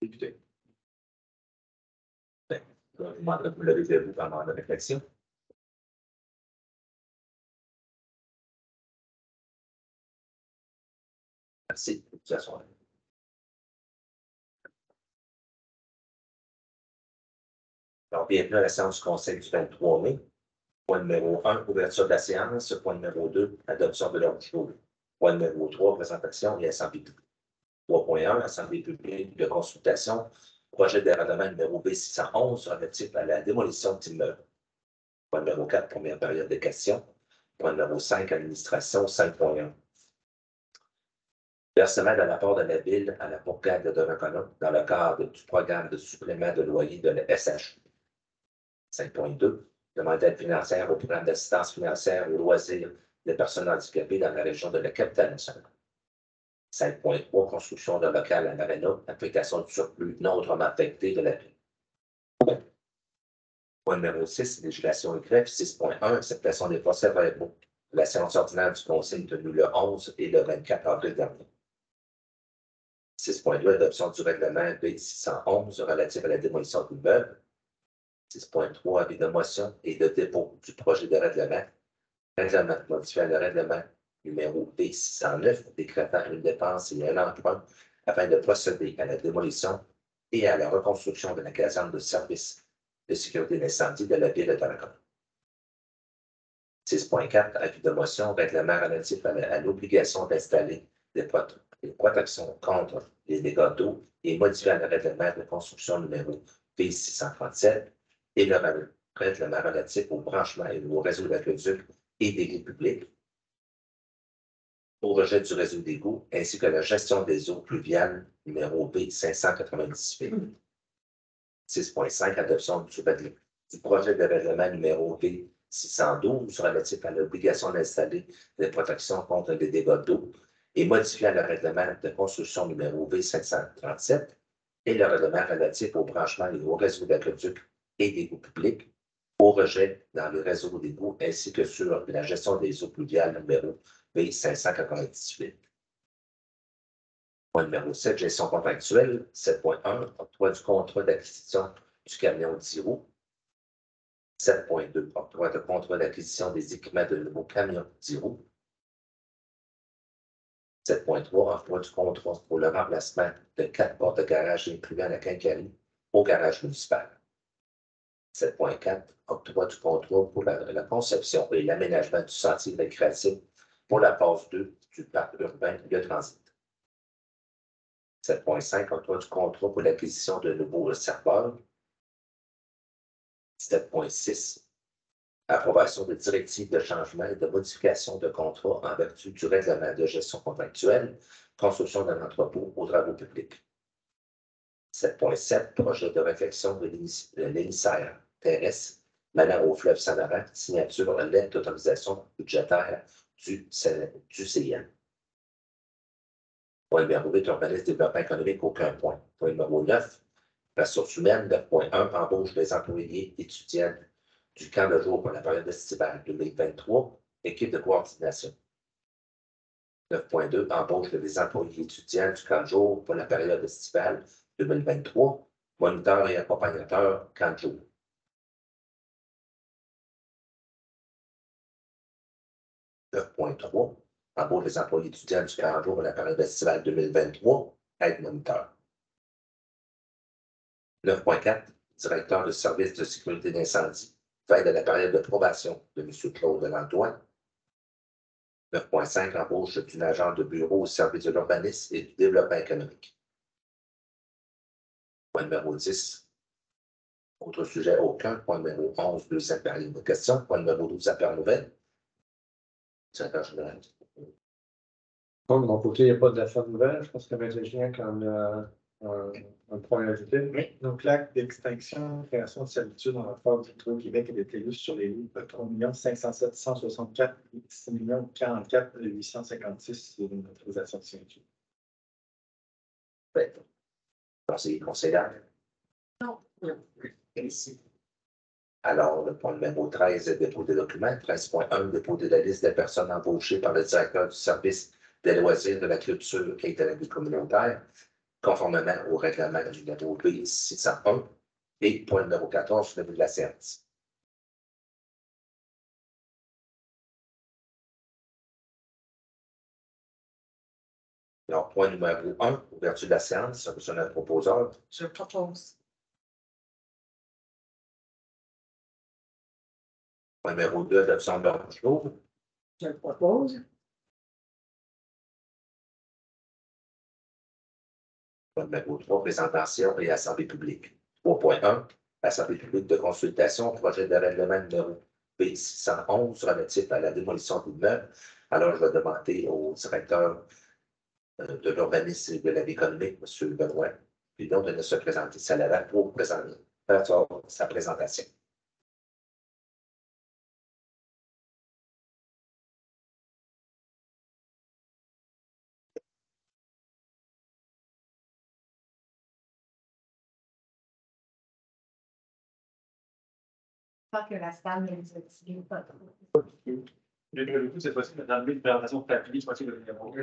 Député. Je vous demanderai de vous lever debout pendant la réflexion. Merci. Vous asseoir. Alors, bienvenue à la séance du Conseil du 23 mai. Point numéro 1, ouverture de la séance. Point numéro 2, adoption de l'ordre du jour. Point numéro 3, présentation et assemblée publique. 3.1, assemblée publique de consultation. Projet de règlement numéro B611 relatif à la démolition d'immeubles. Point numéro 4, première période de questions. Point numéro 5, administration 5.1. Versement de l'apport de la Ville à la bourgade de Reconnault dans le cadre du programme de supplément de loyer de la SH. 5.2. Demande d'aide financière au programme d'assistance financière aux loisirs des personnes handicapées dans la région de la Capitale-Nationale. 5.3. Construction de local à l'Arena, application du surplus non autrement affecté de la Ville. Point numéro 6, législation et greffe. 6.1, acceptation des procès-verbaux de la séance ordinaire du Conseil tenue le 11 et le 24 avril dernier. 6.2, adoption du règlement B611 relatif à la démolition d'immeubles. 6.3, avis de motion et de dépôt du projet de règlement. Règlement modifiant le règlement numéro B609, décrétant une dépense et un emprunt afin de procéder à la démolition et à la reconstruction de la caserne de service de sécurité d'incendie de la ville de Reconnault. 6.4, avis de motion, règlement relatif à l'obligation d'installer des protections contre les dégâts d'eau et modifiant le règlement de construction numéro B637 et le règlement relatif au branchement et au réseau d'aqueduc et d'égouts publics, au rejet du réseau d'égouts, ainsi que la gestion des eaux pluviales numéro B598. 6.5, adoption du projet de règlement numéro B612 relatif à l'obligation d'installer des protections contre les dégâts d'eau et modifiant le règlement de construction numéro B537 et le règlement relatif au branchement et au réseau d'aqueduc et d'égouts publics, au rejet dans le réseau d'égouts ainsi que sur la gestion des eaux pluviales numéro B598. Point numéro 7, gestion contractuelle. 7.1, octroi du contrat d'acquisition du camion 10 roues. 7.2, octroi de contrat d'acquisition des équipements de nouveaux camions 10 roues. 7.3, octroi du contrat pour le remplacement de 4 portes de garage incluant la quincaillerie au garage municipal. 7.4, octroi du contrat pour la conception et l'aménagement du sentier récréatif pour la phase 2 du parc urbain de transit. 7.5, octroi du contrat pour l'acquisition de nouveaux serveurs. 7.6, approbation de directives de changement et de modification de contrat en vertu du règlement de gestion contractuelle, construction d'un entrepôt aux travaux publics. 7.7, projet de réflexion de l'émissaire terrestre menant au fleuve Saint-Laurent, signature lettre d'autorisation budgétaire du CIN. Point numéro 8, urbanisme, développement économique, aucun point. Point numéro 9, ressources humaines, 9.1, embauche des employés étudiants du camp de jour pour la période estivale 2023, équipe de coordination. 9.2, embauche des employés étudiants du camp de jour pour la période estivale 2023, moniteur et accompagnateur camp de jour. 9.3, embauche des employés étudiants du camp de jour pour la période estivale 2023, aide moniteur. 9.4, directeur de service de sécurité d'incendie, fin de la période de probation de M. Claude Lantoine. 9.5, embauche d'une agent de bureau au service de l'urbanisme et du développement économique. Point numéro 10, autre sujet aucun. Point numéro 11, deuxième période de questions. Point numéro 12, affaires nouvelles. Directeur général. De mon côté, il n'y a pas d'affaires nouvelles. Je pense que M. Gien quand un point à ajouter. Oui, donc l'acte d'extinction, création de servitude dans la phase du Québec est détaillé sur les lignes 3 507 164 et 6 44 856 sur une autorisation de signature. Conseiller conseillère. Non. Ici. Alors, le point numéro 13, dépôt des documents. 13.1, dépôt de la liste des personnes embauchées par le directeur du service des loisirs, de la culture et de la vie communautaire. conformément au règlement numéro B 601 et point numéro 14 au début de la séance. Donc, point numéro 1, ouverture de la séance, sur notre proposeur. Je propose. Point numéro 2, adoption de l'ordre du jour. Je propose. Point numéro 3, présentation et assemblée publique. 3.1, assemblée publique de consultation, projet de règlement numéro B611 relatif à la démolition d'immeubles. Alors, je vais demander au directeur de l'urbanisme et de la vie économique, M. Benoît, puis donc de se présenter Salavant pour présenter sa présentation. Pas que la salle ne nous utilise pas trop. Le coup, c'est possible d'enlever une présentation de papier, je crois que c'est le numéro.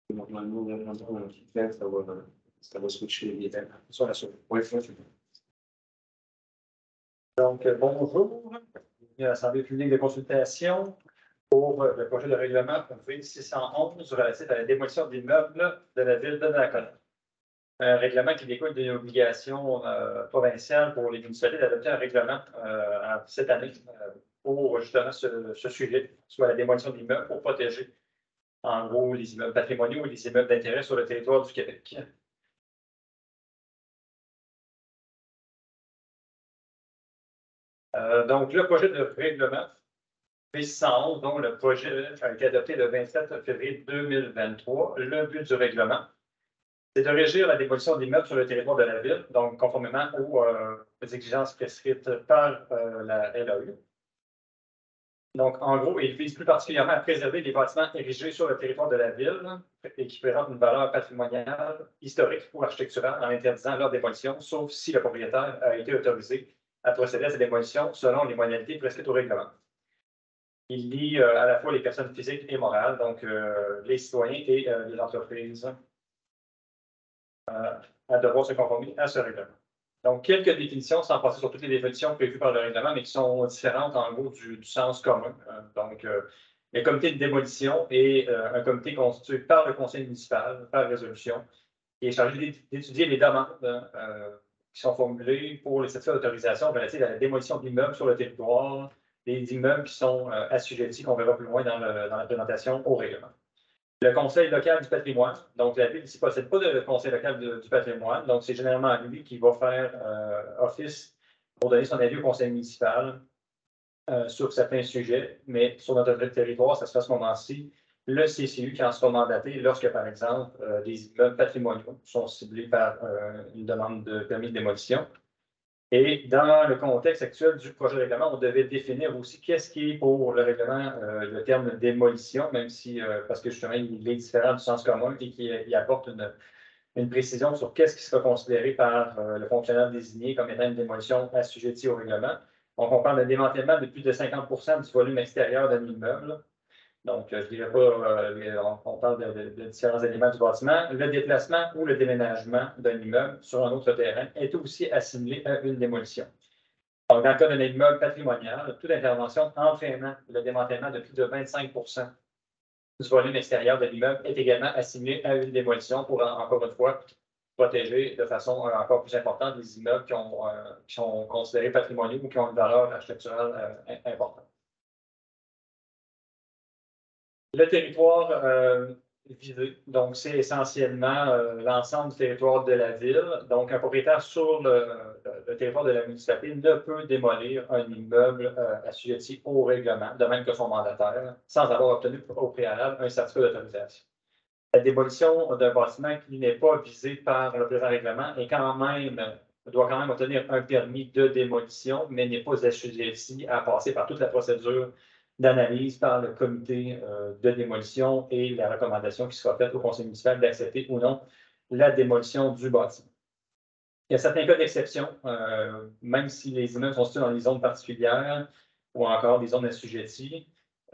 Normalement, ça va switcher les temps. Sur la suite. Oui, donc, bonjour. Bienvenue à l'Assemblée publique de consultation pour le projet de règlement V611 relatif à la démolition d'immeubles de la ville de Dacona. Un règlement qui découle d'une obligation provinciale pour les municipalités d'adopter un règlement cette année pour justement ce sujet, soit la démolition d'immeubles pour protéger en gros les immeubles patrimoniaux et les immeubles d'intérêt sur le territoire du Québec. Donc, le projet de règlement V611, dont le projet a été adopté le 27 février 2023. Le but du règlement, c'est de régir la démolition d'immeubles sur le territoire de la ville, donc conformément aux exigences prescrites par la LAU. Donc, en gros, il vise plus particulièrement à préserver les bâtiments érigés sur le territoire de la ville et qui présentent une valeur patrimoniale, historique ou architecturale en interdisant leur démolition, sauf si le propriétaire a été autorisé à procéder à cette démolition selon les modalités prescrites au règlement. Il lie à la fois les personnes physiques et morales, donc les citoyens et les entreprises, à devoir se conformer à ce règlement. Donc, quelques définitions, sans passer sur toutes les définitions prévues par le règlement, mais qui sont différentes en gros du sens commun. Donc, le comité de démolition est un comité constitué par le conseil municipal, par résolution, qui est chargé d'étudier les demandes qui sont formulées pour les certificats d'autorisation relatives à la démolition d'immeubles sur le territoire, des immeubles qui sont assujettis, qu'on verra plus loin dans la présentation au règlement. Le conseil local du patrimoine, donc la ville ici ne possède pas de conseil local du patrimoine, donc c'est généralement lui qui va faire office pour donner son avis au conseil municipal sur certains sujets, mais sur notre territoire, ça se fait à ce moment-ci, le CCU qui en sera mandaté lorsque, par exemple, des immeubles patrimoniaux sont ciblés par une demande de permis de démolition. Et dans le contexte actuel du projet de règlement, on devait définir aussi qu'est-ce qui est pour le règlement le terme démolition, même si, parce que justement, il est différent du sens commun et qu'il apporte une précision sur qu'est-ce qui sera considéré par le fonctionnaire désigné comme étant une démolition assujettie au règlement. Donc, on parle de démantèlement de plus de 50% du volume extérieur d'un immeuble. Donc, je ne dirais pas, on parle de différents éléments du bâtiment. Le déplacement ou le déménagement d'un immeuble sur un autre terrain est aussi assimilé à une démolition. Donc, dans le cas d'un immeuble patrimonial, toute intervention entraînant le démantèlement de plus de 25% du volume extérieur de l'immeuble est également assimilé à une démolition pour, encore une fois, protéger de façon encore plus importante les immeubles qui sont considérés patrimoniaux ou qui ont une valeur architecturale importante. Le territoire visé, donc c'est essentiellement l'ensemble du territoire de la ville. Donc, un propriétaire sur le territoire de la municipalité ne peut démolir un immeuble assujetti au règlement, de même que son mandataire, sans avoir obtenu au préalable un certificat d'autorisation. La démolition d'un bâtiment qui n'est pas visé par le présent règlement doit quand même obtenir un permis de démolition, mais n'est pas assujetti à passer par toute la procédure d'analyse par le comité de démolition et la recommandation qui sera faite au conseil municipal d'accepter ou non la démolition du bâtiment. Il y a certains cas d'exception, même si les immeubles sont situés dans des zones particulières ou encore des zones assujetties.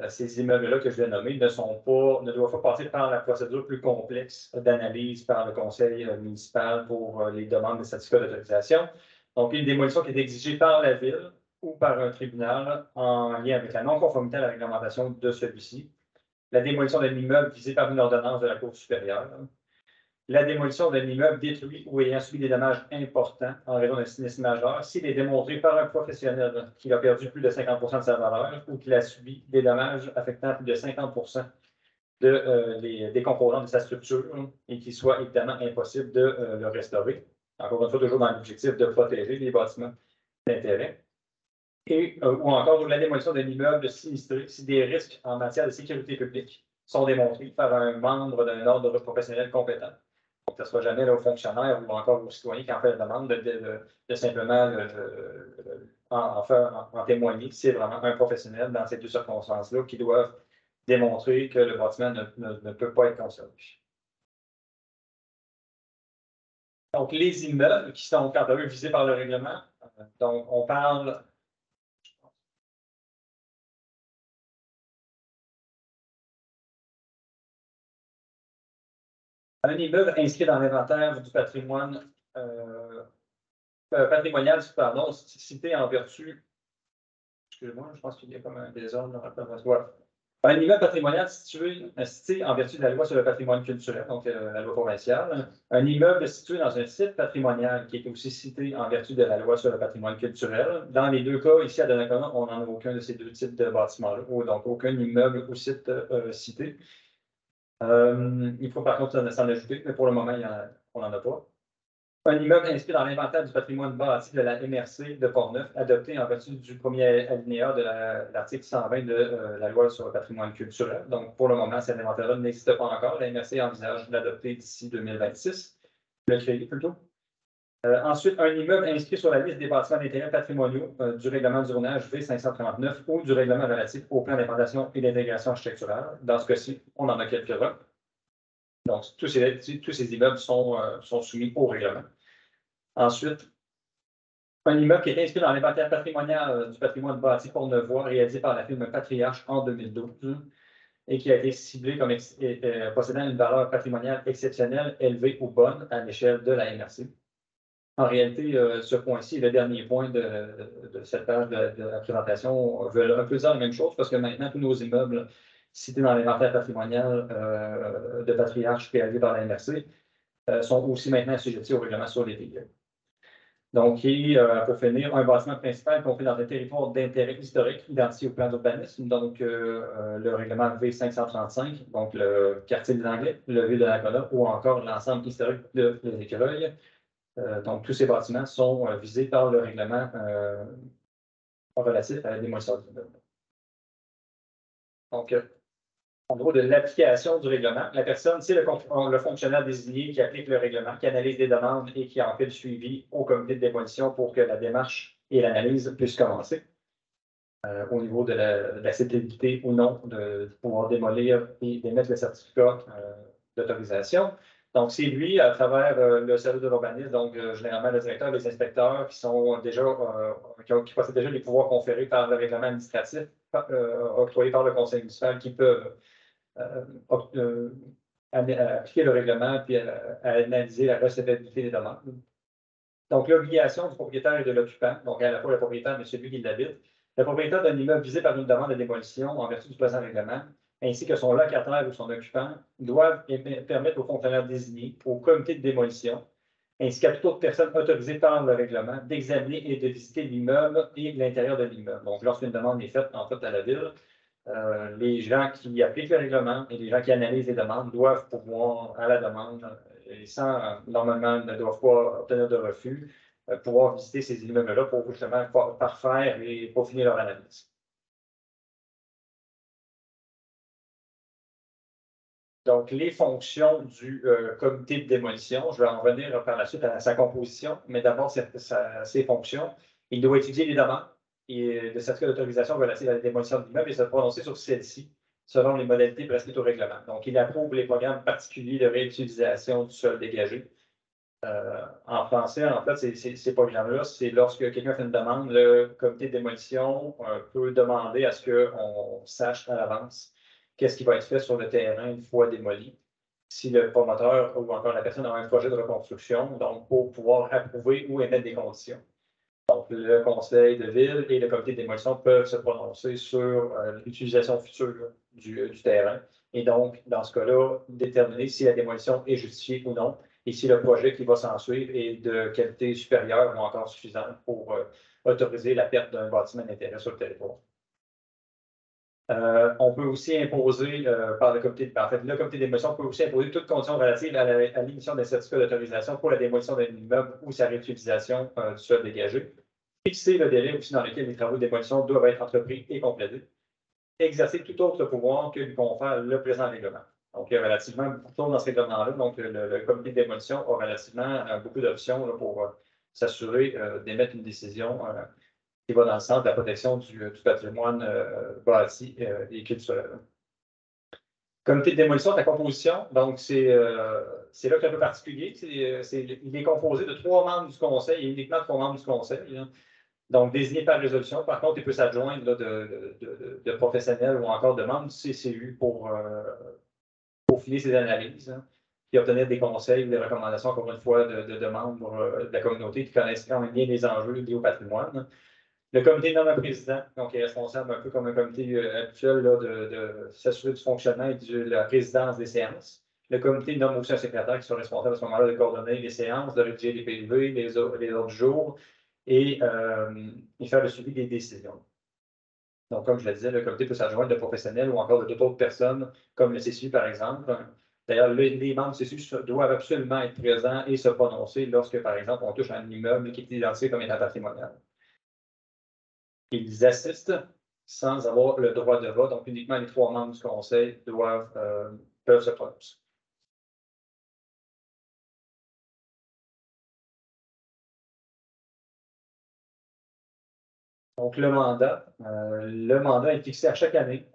ces immeubles-là que je vais nommer ne doivent pas passer par la procédure plus complexe d'analyse par le conseil municipal pour les demandes de certificats d'autorisation. Donc, une démolition qui est exigée par la ville ou par un tribunal en lien avec la non-conformité à la réglementation de celui-ci, la démolition d'un immeuble visé par une ordonnance de la Cour supérieure, la démolition d'un immeuble détruit ou ayant subi des dommages importants en raison d'un sinistre majeur s'il est démontré par un professionnel qu'il a perdu plus de 50 de sa valeur ou qu'il a subi des dommages affectant plus de 50 des composants de sa structure et qu'il soit évidemment impossible de le restaurer. Encore une fois, toujours dans l'objectif de protéger les bâtiments d'intérêt. Et, ou encore la démolition d'un immeuble sinistré si des risques en matière de sécurité publique sont démontrés par un membre d'un ordre professionnel compétent. Donc, que ce soit jamais au fonctionnaire ou encore au citoyen qui en fait la demande de simplement en témoigner. C'est vraiment un professionnel dans ces deux circonstances-là qui doivent démontrer que le bâtiment ne peut pas être conservé. Donc, les immeubles qui sont quant à eux visés par le règlement, donc on parle. Un immeuble inscrit dans l'inventaire du patrimoine patrimonial, pardon, cité en vertu. Excusez-moi, je pense qu'il y a comme un désordre dans la voilà. Un immeuble patrimonial cité en vertu de la loi sur le patrimoine culturel, donc la loi provinciale. Un immeuble situé dans un site patrimonial qui est aussi cité en vertu de la loi sur le patrimoine culturel. Dans les deux cas, ici à Donnacona, on n'en a aucun de ces deux types de bâtiments-là, donc aucun immeuble ou site cité. Il faut par contre s'en ajouter, mais pour le moment, on n'en a pas. Un immeuble inscrit dans l'inventaire du patrimoine bâti de la MRC de Portneuf, adopté en vertu du premier alinéa de l'article 120 de la loi sur le patrimoine culturel. Donc, pour le moment, cet inventaire-là n'existe pas encore. La MRC envisage de l'adopter d'ici 2026, le créer plutôt. Ensuite, un immeuble inscrit sur la liste des bâtiments d'intérêt patrimoniaux du règlement du zonage V539 ou du règlement relatif au plan d'implantation et d'intégration architecturale. Dans ce cas-ci, on en a quelques-uns. Donc, tous ces immeubles sont soumis au règlement. Ensuite, un immeuble qui est inscrit dans l'inventaire patrimonial du patrimoine bâti Cournevoie, réalisé par la firme Patriarche en 2012 et qui a été ciblé comme possédant une valeur patrimoniale exceptionnelle, élevée ou bonne à l'échelle de la MRC. En réalité, ce point-ci, le dernier point de cette page de la présentation, veut un peu dire la même chose parce que maintenant, tous nos immeubles cités dans l'inventaire patrimonial de Patriarche réalisé par la MRC sont aussi maintenant assujettis au règlement sur les TIE. Donc, pour finir, un bâtiment principal compris dans un territoire d'intérêt historique identifié au plan d'urbanisme, donc le règlement V535, donc le quartier des Anglais, le ville de Donnacona ou encore l'ensemble historique de Les Écureuils. Donc, tous ces bâtiments sont visés par le règlement relatif à la démolition de l'immeuble. Donc, en gros, de l'application du règlement, la personne, c'est le fonctionnaire désigné qui applique le règlement, qui analyse les demandes et qui en fait le suivi au comité de démolition pour que la démarche et l'analyse puissent commencer. Au niveau de l'acceptabilité ou non de pouvoir démolir et d'émettre le certificat d'autorisation. Donc, c'est lui, à travers le service de l'urbanisme, donc généralement le directeur, les inspecteurs qui sont déjà, qui possèdent déjà les pouvoirs conférés par le règlement administratif octroyé par le conseil municipal qui peuvent appliquer le règlement et analyser la recevabilité des demandes. Donc, l'obligation du propriétaire et de l'occupant, donc à la fois le propriétaire et celui qui l'habite, le propriétaire d'un immeuble visé par une demande de démolition en vertu du présent règlement, ainsi que son locataire ou son occupant, doivent permettre aux fonctionnaires désignés, au comité de démolition, ainsi qu'à toute autre personne autorisée par le règlement, d'examiner et de visiter l'immeuble et l'intérieur de l'immeuble. Donc, lorsqu'une demande est faite en fait à la ville, les gens qui appliquent le règlement et les gens qui analysent les demandes doivent pouvoir, à la demande, et normalement ne doivent pas obtenir de refus, pouvoir visiter ces immeubles-là pour justement parfaire et peaufiner leur analyse. Donc, les fonctions du comité de démolition, je vais en revenir par la suite à sa composition, mais d'abord, ses fonctions. Il doit étudier les demandes et de certificat d'autorisation relatives à la démolition de l'immeuble et se prononcer sur celle-ci selon les modalités prescrites au règlement. Donc, il approuve les programmes particuliers de réutilisation du sol dégagé. En français, en fait, ces programmes-là, c'est lorsque quelqu'un fait une demande, le comité de démolition peut demander à ce qu'on sache à l'avance qu'est-ce qui va être fait sur le terrain une fois démoli. Si le promoteur ou encore la personne a un projet de reconstruction, donc pour pouvoir approuver ou émettre des conditions. Donc, le conseil de ville et le comité de démolition peuvent se prononcer sur l'utilisation future du terrain. Et donc, dans ce cas-là, déterminer si la démolition est justifiée ou non et si le projet qui va s'en suivre est de qualité supérieure ou encore suffisante pour autoriser la perte d'un bâtiment d'intérêt sur le territoire. On peut aussi imposer par le comité, en fait, le comité de démolition peut aussi imposer toutes conditions relatives à l'émission des certificats d'autorisation pour la démolition d'un immeuble ou sa réutilisation du sol dégagé. Fixer le délai aussi dans lequel les travaux de démolition doivent être entrepris et complétés. Exercer tout autre pouvoir que lui confère le présent règlement. Donc, il y a relativement beaucoup de choses dans ce règlement-là. Donc, le comité de démolition a relativement beaucoup d'options pour s'assurer d'émettre une décision qui va dans le sens de la protection du patrimoine bâti et culturel. Comité de démolition, de la composition, donc c'est là que c'est un peu particulier. Il est composé de 3 membres du conseil et uniquement 3 membres du conseil. Hein. Donc, désignés par résolution. Par contre, il peut s'adjoindre de professionnels ou encore de membres du CCU pour filer ses analyses hein, et obtenir des conseils ou des recommandations, encore une fois, de membres de la communauté qui connaissent quand même bien les enjeux liés au patrimoine. Le comité nomme un président, donc il est responsable un peu comme un comité habituel là, de s'assurer du fonctionnement et de la présidence des séances. Le comité nomme aussi un secrétaire qui sera responsable à ce moment-là de coordonner les séances, de rédiger les PV, les ordres du jour et faire le suivi des décisions. Donc, comme je le disais, le comité peut s'adjoindre de professionnels ou encore de toute autre personne, comme le CCU par exemple. D'ailleurs, les membres du CCU doivent absolument être présents et se prononcer lorsque, par exemple, on touche à un immeuble qui est identifié comme étant patrimonial. Ils assistent sans avoir le droit de vote, donc uniquement les 3 membres du conseil peuvent se prononcer. Donc, le mandat est fixé à chaque année,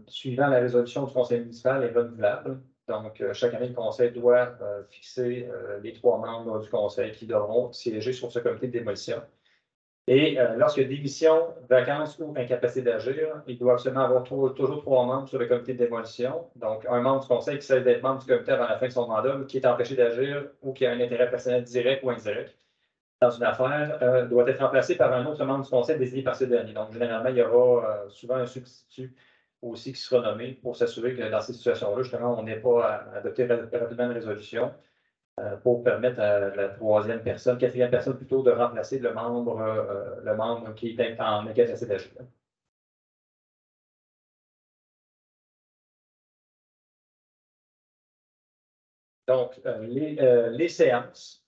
suivant la résolution du conseil municipal est renouvelable. Donc, chaque année, le conseil doit fixer les 3 membres du conseil qui devront siéger sur ce comité de démolition. Et lorsqu'il y a démission, vacances ou incapacité d'agir, il doit absolument avoir toujours 3 membres sur le comité de démolition. Donc, un membre du conseil qui cesse d'être membre du comité avant la fin de son mandat, qui est empêché d'agir ou qui a un intérêt personnel direct ou indirect dans une affaire, doit être remplacé par un autre membre du conseil désigné par ce dernier. Donc, généralement, il y aura souvent un substitut aussi qui sera nommé pour s'assurer que dans ces situations-là, justement, on n'ait pas à adopter rapidement une résolution. Pour permettre à la 3e personne, 4e personne plutôt, de remplacer le membre qui est en incapacité d'agir. Donc, les séances.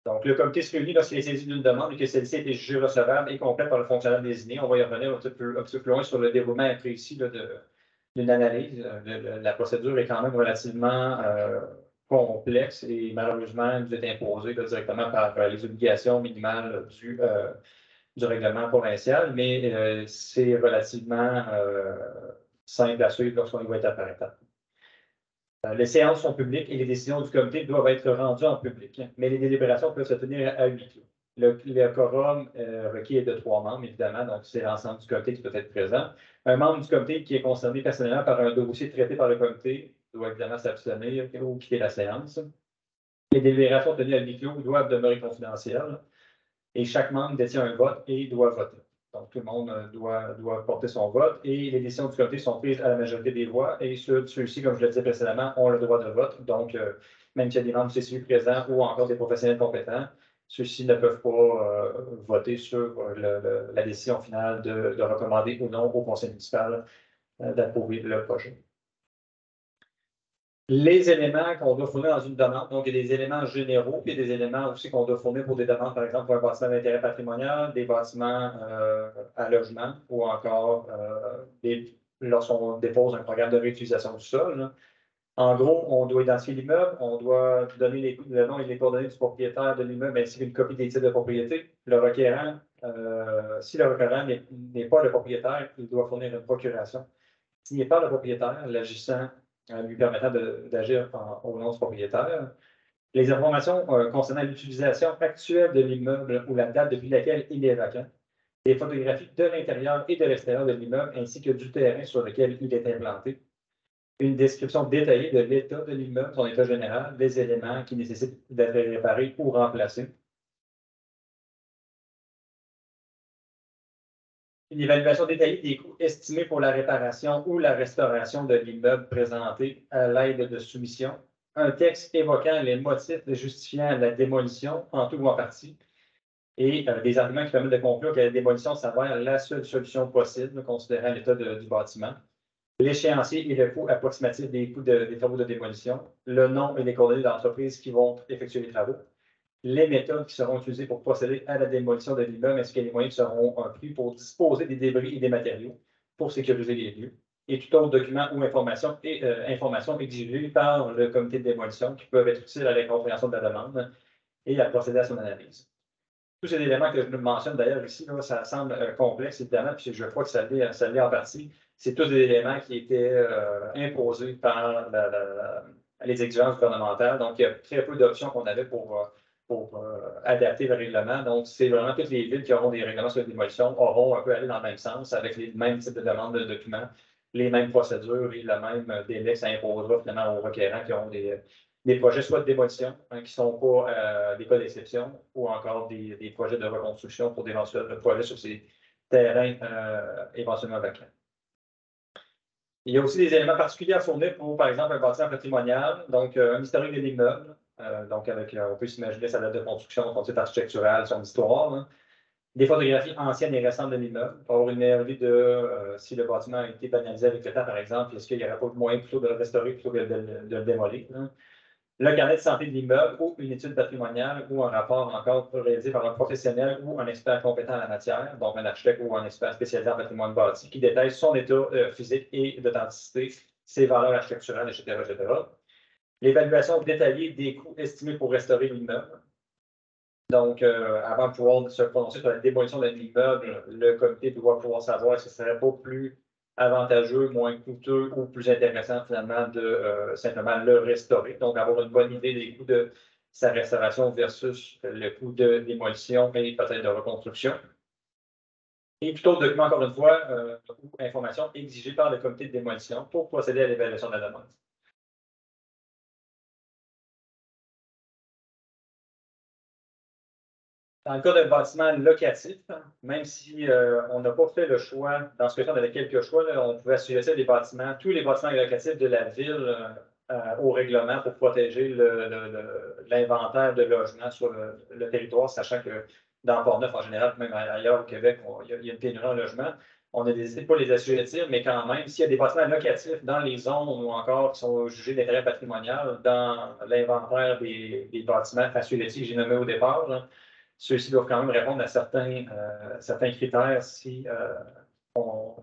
Donc, le comité se réunit lorsqu'il est saisi d'une demande et que celle-ci a été jugée recevable et complète par le fonctionnaire désigné. On va y revenir un petit peu plus loin sur le déroulement précis d'une analyse. La procédure est quand même relativement complexe et malheureusement nous est imposée directement par les obligations minimales du règlement provincial, mais c'est relativement simple à suivre lorsqu'on y va étape par étape. Les séances sont publiques et les décisions du comité doivent être rendues en public, mais les délibérations peuvent se tenir à huis clos. Le quorum requis est de 3 membres, évidemment, donc c'est l'ensemble du comité qui peut être présent. Un membre du comité qui est concerné personnellement par un dossier traité par le comité doit évidemment s'abstenir ou quitter la séance. Les délibérations tenues à huis clos doivent demeurer confidentielles et chaque membre détient un vote et doit voter. Donc, tout le monde doit porter son vote et les décisions du comité sont prises à la majorité des voix et ceux-ci, comme je le disais précédemment, ont le droit de vote. Donc, même s'il y a des membres du CCU présents ou encore des professionnels compétents, ceux-ci ne peuvent pas voter sur la décision finale de recommander ou non au conseil municipal d'approuver le projet. Les éléments qu'on doit fournir dans une demande, donc il y a des éléments généraux, puis il y a des éléments aussi qu'on doit fournir pour des demandes, par exemple, pour un bâtiment d'intérêt patrimonial, des bâtiments à logement ou encore lorsqu'on dépose un programme de réutilisation du sol. Là. En gros, on doit identifier l'immeuble, on doit donner le nom et les coordonnées du propriétaire de l'immeuble ainsi qu'une copie des titres de propriété. Le requérant, si le requérant n'est pas le propriétaire, il doit fournir une procuration. S'il n'est pas le propriétaire, l'agissant lui permettant d'agir au nom du propriétaire. Les informations concernant l'utilisation actuelle de l'immeuble ou la date depuis laquelle il est vacant, des photographies de l'intérieur et de l'extérieur de l'immeuble ainsi que du terrain sur lequel il est implanté, une description détaillée de l'état de l'immeuble, son état général, des éléments qui nécessitent d'être réparés ou remplacés, une évaluation détaillée des coûts estimés pour la réparation ou la restauration de l'immeuble présenté à l'aide de soumission, un texte évoquant les motifs justifiant la démolition, en tout ou en partie, et des arguments qui permettent de conclure que la démolition s'avère la seule solution possible, considérant l'état du bâtiment, l'échéancier et le coût approximatif des coûts des travaux de démolition, le nom et les coordonnées d'entreprises qui vont effectuer les travaux, les méthodes qui seront utilisées pour procéder à la démolition de l'immeuble ainsi que les moyens qui seront pris pour disposer des débris et des matériaux pour sécuriser les lieux, et tout autre document ou information exigée par le comité de démolition qui peuvent être utiles à la compréhension de la demande et à procéder à son analyse. Tous ces éléments que je mentionne d'ailleurs ici, là, ça semble complexe évidemment, puis je crois que ça l'est en partie. C'est tous des éléments qui étaient imposés par les exigences gouvernementales. Donc, il y a très peu d'options qu'on avait pour adapter le règlement. Donc, c'est vraiment toutes les villes qui auront des règlements sur la démolition auront un peu aller dans le même sens, avec les mêmes types de demandes de documents, les mêmes procédures et le même délai que ça imposera finalement aux requérants qui ont des projets soit de démolition, qui ne sont pas des cas d'exception, ou encore des projets de reconstruction pour d'éventuels projets sur ces terrains éventuellement vacants. Il y a aussi des éléments particuliers à fournir pour, par exemple, un bâtiment patrimonial, donc un historique de l'immeuble, donc avec, on peut s'imaginer sa date de construction, son type architectural, son histoire, hein. Des photographies anciennes et récentes de l'immeuble, pour avoir une meilleure idée de si le bâtiment a été banalisé avec le temps, par exemple, est-ce qu'il n'y aurait pas de moyen plutôt de le restaurer plutôt que de le démolir, hein. Le carnet de santé de l'immeuble ou une étude patrimoniale ou un rapport encore réalisé par un professionnel ou un expert compétent en la matière, donc un architecte ou un expert spécialisé en patrimoine bâti, qui détaille son état physique et d'authenticité, ses valeurs architecturales, etc., etc. L'évaluation détaillée des coûts estimés pour restaurer l'immeuble. Donc, avant de pouvoir se prononcer sur la démolition de l'immeuble, le comité doit pouvoir savoir si ce ne serait pas plus avantageux, moins coûteux ou plus intéressant finalement de simplement le restaurer. Donc, avoir une bonne idée des coûts de sa restauration versus le coût de démolition et peut-être de reconstruction. Et tout autre document, encore une fois, ou information exigée par le comité de démolition pour procéder à l'évaluation de la demande. Dans le cas d'un bâtiment locatif, même si on n'a pas fait le choix, dans ce cas-ci, on avait quelques choix, là, on pouvait assujettir tous les bâtiments locatifs de la ville au règlement pour protéger l'inventaire de logements sur le territoire, sachant que dans Port-Neuf, en général, même ailleurs au Québec, il y a une pénurie en logement. On a décidé de ne pas les assujettir, mais quand même, s'il y a des bâtiments locatifs dans les zones ou encore qui sont jugés d'intérêt patrimonial, dans l'inventaire des bâtiments assujettis que j'ai nommé au départ, là, ceux-ci doivent quand même répondre à certains critères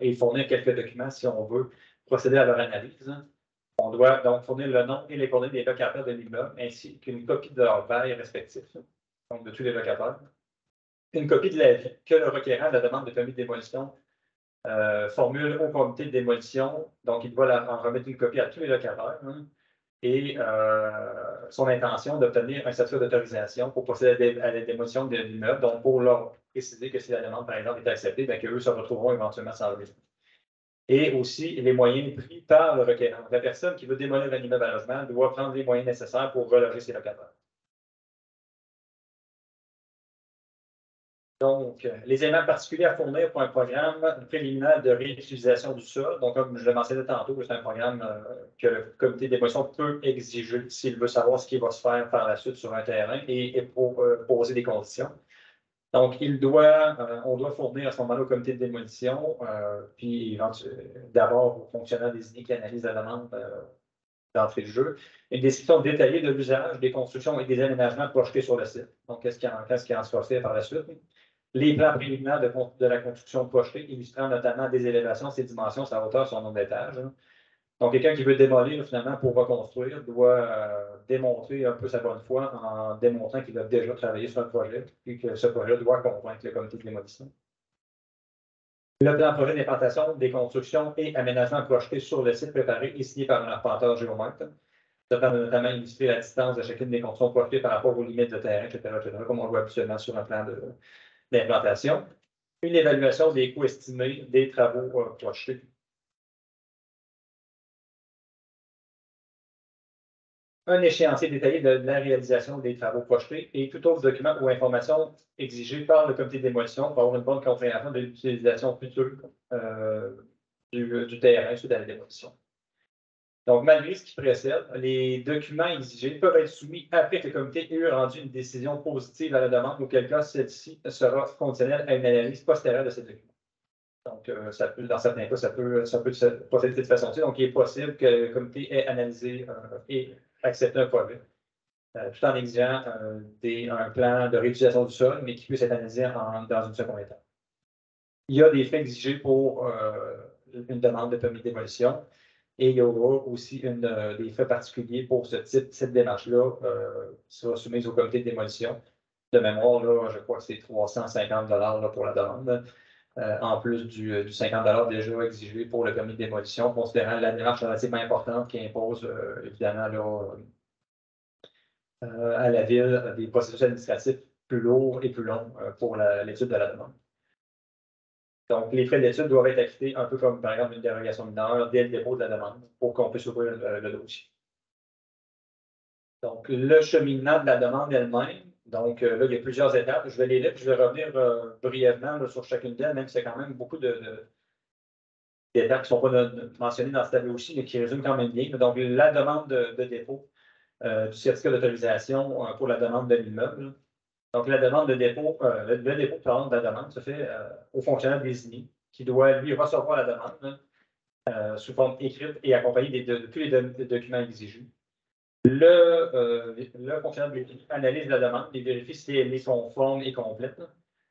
et fournir quelques documents si on veut procéder à leur analyse. On doit donc fournir le nom et les coordonnées des locataires de l'immeuble, ainsi qu'une copie de leur bail respectif, donc de tous les locataires. Une copie de l'avis que le requérant de la demande de permis de démolition formule au comité de démolition. Donc, il doit en remettre une copie à tous les locataires. Hein. Et son intention d'obtenir un certificat d'autorisation pour procéder à la démolition de l'immeuble, donc pour leur préciser que si la demande, par exemple, est acceptée, bien qu'eux se retrouveront éventuellement sans logement. Et aussi les moyens pris par le requérant. La personne qui veut démolir un immeuble à logement doit prendre les moyens nécessaires pour reloger ses locataires. Donc, les éléments particuliers à fournir pour un programme préliminaire de réutilisation du sol. Donc, comme je le mentionnais tantôt, c'est un programme que le comité de démolition peut exiger s'il veut savoir ce qui va se faire par la suite sur un terrain et pour poser des conditions. Donc, on doit fournir à ce moment-là au comité de démolition, puis d'abord au fonctionnaire désigné qui analyse la demande d'entrée de jeu, une description détaillée de l'usage, des constructions et des aménagements projetés sur le site. Donc, qu'est-ce qui en sera fait par la suite? Les plans préliminaires de la construction projetée, illustrant notamment des élévations, ses dimensions, sa hauteur, son nombre d'étages. Hein. Donc, quelqu'un qui veut démolir, finalement, pour reconstruire, doit démontrer un peu sa bonne foi en démontrant qu'il a déjà travaillé sur un projet et que ce projet doit convaincre le comité de démolition. Le plan projet d'implantation des constructions et aménagements projetés sur le site préparé et signé par un arpenteur géomètre. devant notamment illustrer la distance de chacune des constructions projetées par rapport aux limites de terrain, etc., comme on le voit habituellement sur un plan d'implantation. Une évaluation des coûts estimés des travaux projetés. Un échéancier détaillé de la réalisation des travaux projetés et tout autre document ou information exigée par le comité de démolition pour avoir une bonne compréhension de l'utilisation future du terrain suite à la démolition. Donc, malgré ce qui précède, les documents exigés peuvent être soumis après que le comité ait rendu une décision positive à la demande, auquel cas celle-ci sera conditionnelle à une analyse postérieure de ces documents. Donc, dans certains cas, ça peut procéder de cette façon-ci. Donc, il est possible que le comité ait analysé et accepté un projet, tout en exigeant un plan de réutilisation du sol, mais qui puisse être analysé dans une seconde étape. Il y a des faits exigés pour une demande de permis de démolition. Et il y aura aussi des faits particuliers pour cette démarche-là qui sera soumise au comité de démolition. De mémoire, là, je crois que c'est 350 $ pour la demande, en plus du 50 $ déjà exigé pour le permis de démolition, considérant la démarche relativement importante qui impose évidemment là, à la ville des processus administratifs plus lourds et plus longs pour l'étude de la demande. Donc, les frais d'étude doivent être acquittés un peu comme, par exemple, une dérogation mineure dès le dépôt de la demande pour qu'on puisse ouvrir le dossier. Donc, le cheminement de la demande elle-même. Donc, là, il y a plusieurs étapes. Je vais les lire, puis je vais revenir brièvement là, sur chacune d'elles, même si c'est quand même beaucoup d'étapes qui ne sont pas mentionnées dans ce tableau-ci, mais qui résument quand même bien. Donc, la demande de dépôt du certificat d'autorisation pour la demande de l'immeuble. Donc, la demande de dépôt, le dépôt de la demande se fait au fonctionnaire désigné qui doit, lui, recevoir la demande sous forme écrite et accompagnée de tous les documents exigés. Le fonctionnaire désigné analyse la demande et vérifie si elle est conforme et complète.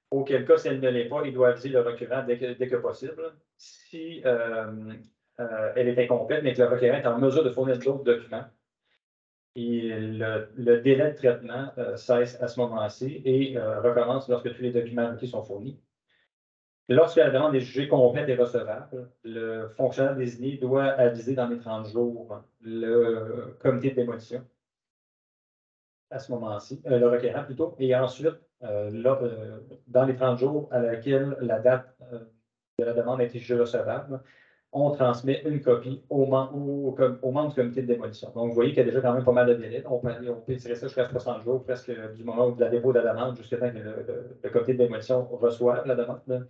Auquel cas, si elle ne l'est pas, il doit aviser le requérant dès que possible. Si elle est incomplète, mais que le requérant est en mesure de fournir d'autres documents, et le délai de traitement cesse à ce moment-ci et recommence lorsque tous les documents requis sont fournis. Lorsque la demande est jugée complète et recevable, le fonctionnaire désigné doit aviser dans les 30 jours le comité de démolition à ce moment-ci, le requérant plutôt, et ensuite, dans les 30 jours à laquelle la date de la demande a été jugée recevable, on transmet une copie aux membres du comité de démolition. Donc, vous voyez qu'il y a déjà quand même pas mal de délais. On peut tirer ça jusqu'à 60 jours, presque du moment où la dépôt de la demande jusqu'à temps que le comité de démolition reçoive la demande.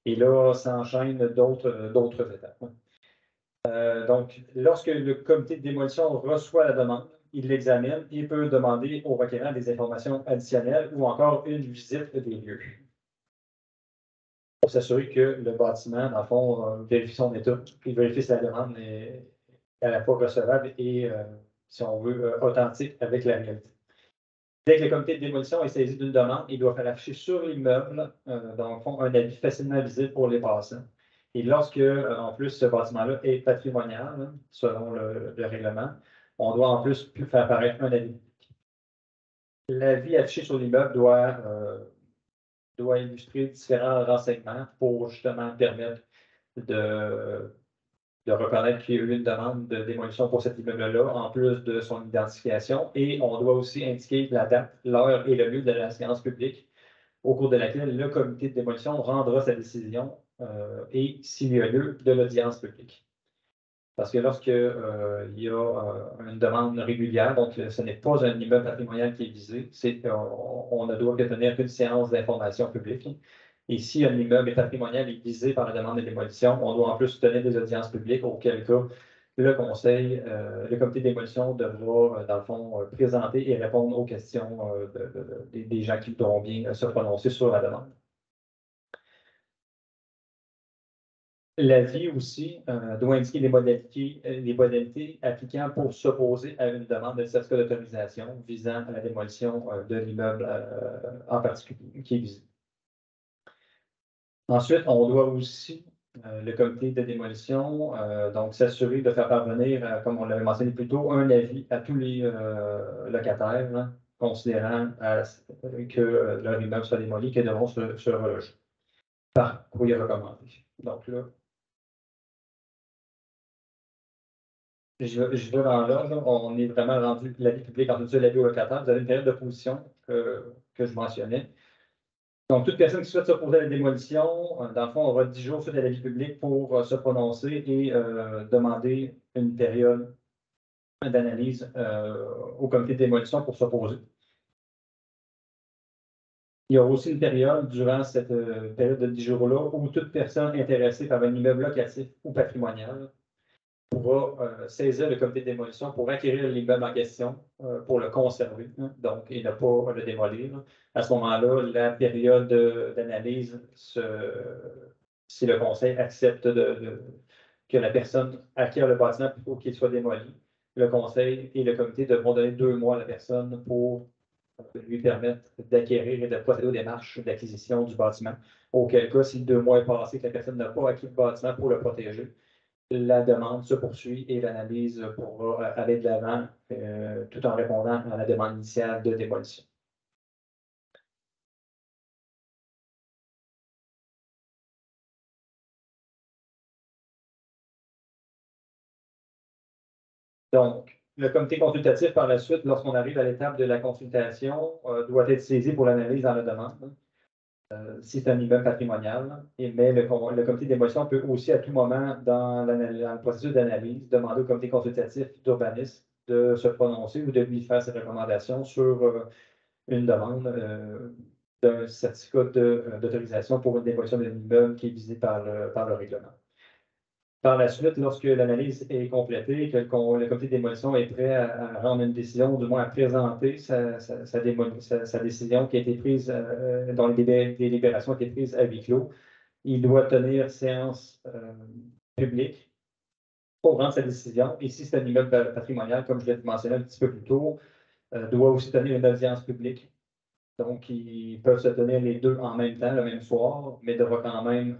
Et là, s'enchaînent d'autres étapes. Donc, lorsque le comité de démolition reçoit la demande, il l'examine et peut demander au requérant des informations additionnelles ou encore une visite des lieux. Pour s'assurer que le bâtiment, dans le fond, vérifie son état, puis vérifie si la demande est à la fois recevable et, si on veut, authentique avec la réalité. Dès que le comité de démolition est saisi d'une demande, il doit faire afficher sur l'immeuble, dans le fond, un avis facilement visible pour les passants. Et lorsque, en plus, ce bâtiment-là est patrimonial, selon le règlement, on doit en plus faire apparaître un avis. L'avis affiché sur l'immeuble doit illustrer différents renseignements pour justement permettre de reconnaître qu'il y a eu une demande de démolition pour cet immeuble-là, en plus de son identification. Et on doit aussi indiquer la date, l'heure et le lieu de la séance publique au cours de laquelle le comité de démolition rendra sa décision et, s'il y a lieu, de l'audience publique. Parce que lorsqu'il y a une demande régulière, donc ce n'est pas un immeuble patrimonial qui est visé, on ne doit que tenir qu'une séance d'information publique. Et si un immeuble est patrimonial et visé par la demande de démolition, on doit en plus tenir des audiences publiques, auquel cas le conseil, le comité de démolition devra, dans le fond, présenter et répondre aux questions des gens qui voudront bien se prononcer sur la demande. L'avis aussi doit indiquer les modalités applicables pour s'opposer à une demande de certificat d'autorisation visant à la démolition de l'immeuble en particulier qui est visé. Ensuite, on doit aussi, le comité de démolition, donc s'assurer de faire parvenir, comme on l'avait mentionné plus tôt, un avis à tous les locataires, hein, considérant que leur immeuble soit démoli, qu'ils devront se reloger par courrier recommandé. Donc là, je vais dans l'ordre. On est vraiment rendu l'avis public, ensuite l'avis au locataire. Vous avez une période d'opposition que je mentionnais. Donc, toute personne qui souhaite s'opposer à la démolition, dans le fond, aura 10 jours suite à l'avis public pour se prononcer et demander une période d'analyse au comité de démolition pour s'opposer. Il y aura aussi une période durant cette période de 10 jours-là où toute personne intéressée par un immeuble locatif ou patrimonial pourra saisir le comité de démolition pour acquérir l'immeuble en question, pour le conserver, hein, donc, et ne pas le démolir. À ce moment-là, la période d'analyse, si le conseil accepte que la personne acquiert le bâtiment plutôt qu'il soit démoli, le conseil et le comité devront donner 2 mois à la personne pour lui permettre d'acquérir et de procéder aux démarches d'acquisition du bâtiment. Auquel cas, si 2 mois est passé et que la personne n'a pas acquis le bâtiment pour le protéger, la demande se poursuit et l'analyse pourra aller de l'avant tout en répondant à la demande initiale de démolition. Donc, le comité consultatif, par la suite, lorsqu'on arrive à l'étape de la consultation, doit être saisi pour l'analyse dans la demande. Si c'est un immeuble patrimonial, mais le comité de démolition peut aussi, à tout moment, dans le processus d'analyse, demander au comité consultatif d'urbanisme de se prononcer ou de lui faire ses recommandations sur une demande d'un certificat d'autorisation pour une démolition d'un immeuble qui est visé par le règlement. Par la suite, lorsque l'analyse est complétée et que le comité de démolition est prêt à rendre une décision, du moins à présenter sa décision qui a été prise, dont les délibérations ont été prises à huis clos, il doit tenir séance publique pour rendre sa décision. Et si c'est un immeuble patrimonial, comme je l'ai mentionné un petit peu plus tôt, doit aussi tenir une audience publique. Donc, ils peuvent se tenir les deux en même temps, le même soir, mais devra quand même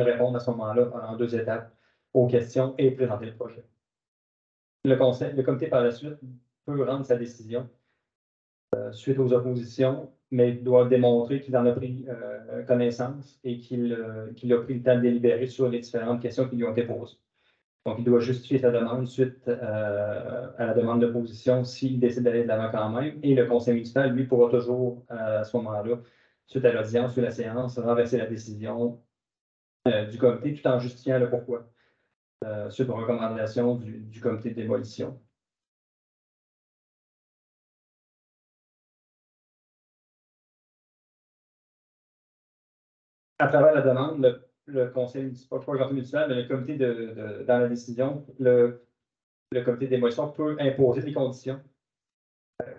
répondre à ce moment-là en 2 étapes aux questions et présenter le projet. Le comité, par la suite, peut rendre sa décision suite aux oppositions, mais doit démontrer qu'il en a pris connaissance et qu'il a pris le temps de délibérer sur les différentes questions qui lui ont été posées. Donc, il doit justifier sa demande suite à la demande d'opposition s'il décide d'aller de l'avant quand même. Et le conseil municipal, lui, pourra toujours, à ce moment-là, suite à l'audience ou la séance, renverser la décision du comité tout en justifiant le pourquoi, suite aux recommandations du comité de démolition. À travers la demande, le conseil municipal, pas le conseil municipal, mais le comité dans la décision, le comité de démolition peut imposer des conditions,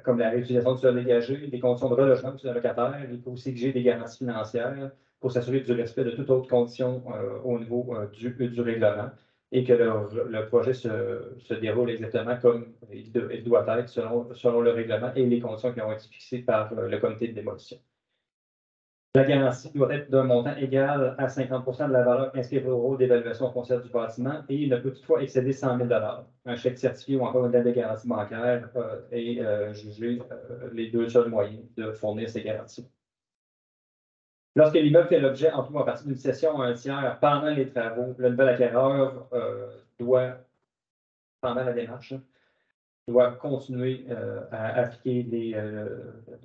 comme la réutilisation du sol dégagé, des conditions de relogement du locataire. Il peut aussi exiger des garanties financières pour s'assurer du respect de toute autre condition au niveau du règlement et que le projet se déroule exactement comme il doit être selon le règlement et les conditions qui ont été fixées par le comité de démolition. La garantie doit être d'un montant égal à 50 de la valeur inscrite au rôle d'évaluation foncière du bâtiment et il ne peut toutefois excéder 100 000 $. Un chèque certifié ou encore une lettre de garantie bancaire est jugé les 2 seuls moyens de fournir ces garanties. Lorsque l'immeuble fait l'objet en tout ou en partie d'une cession à un tiers pendant les travaux, le nouvel acquéreur doit, pendant la démarche, doit continuer à appliquer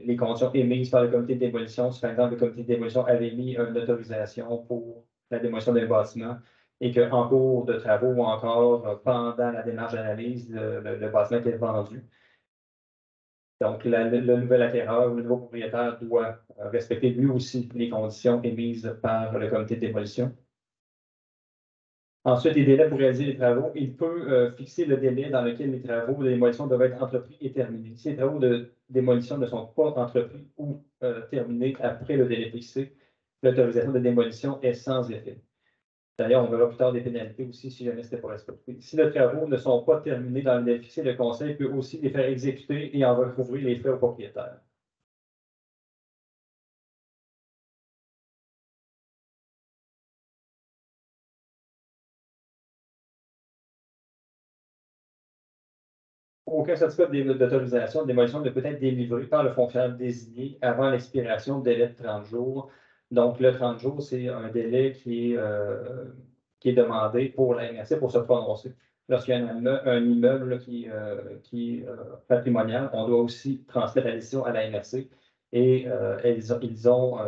les conditions émises par le comité de démolition. Si, par exemple, le comité de démolition avait mis une autorisation pour la démolition d'un bâtiment et qu'en cours de travaux ou encore pendant la démarche d'analyse, le bâtiment était vendu. Donc, le nouvel acquéreur ou le nouveau propriétaire doit respecter lui aussi les conditions émises par le comité de démolition. Ensuite, les délais pour réaliser les travaux. Il peut fixer le délai dans lequel les travaux de démolition doivent être entrepris et terminés. Si les travaux de démolition ne sont pas entrepris ou terminés après le délai fixé, l'autorisation de démolition est sans effet. D'ailleurs, on verra plus tard des pénalités aussi si jamais ce n'était pas respecté. Si les travaux ne sont pas terminés dans le délai fixé, le conseil peut aussi les faire exécuter et en recouvrir les frais au propriétaire. Aucun certificat d'autorisation de démolition ne peut être délivré par le fonctionnaire désigné avant l'expiration du délai de 30 jours. Donc, le 30 jours, c'est un délai qui est qui est demandé pour la MRC pour se prononcer. Lorsqu'il y a un immeuble là, qui est patrimonial, on doit aussi transmettre la décision à la MRC et ils ont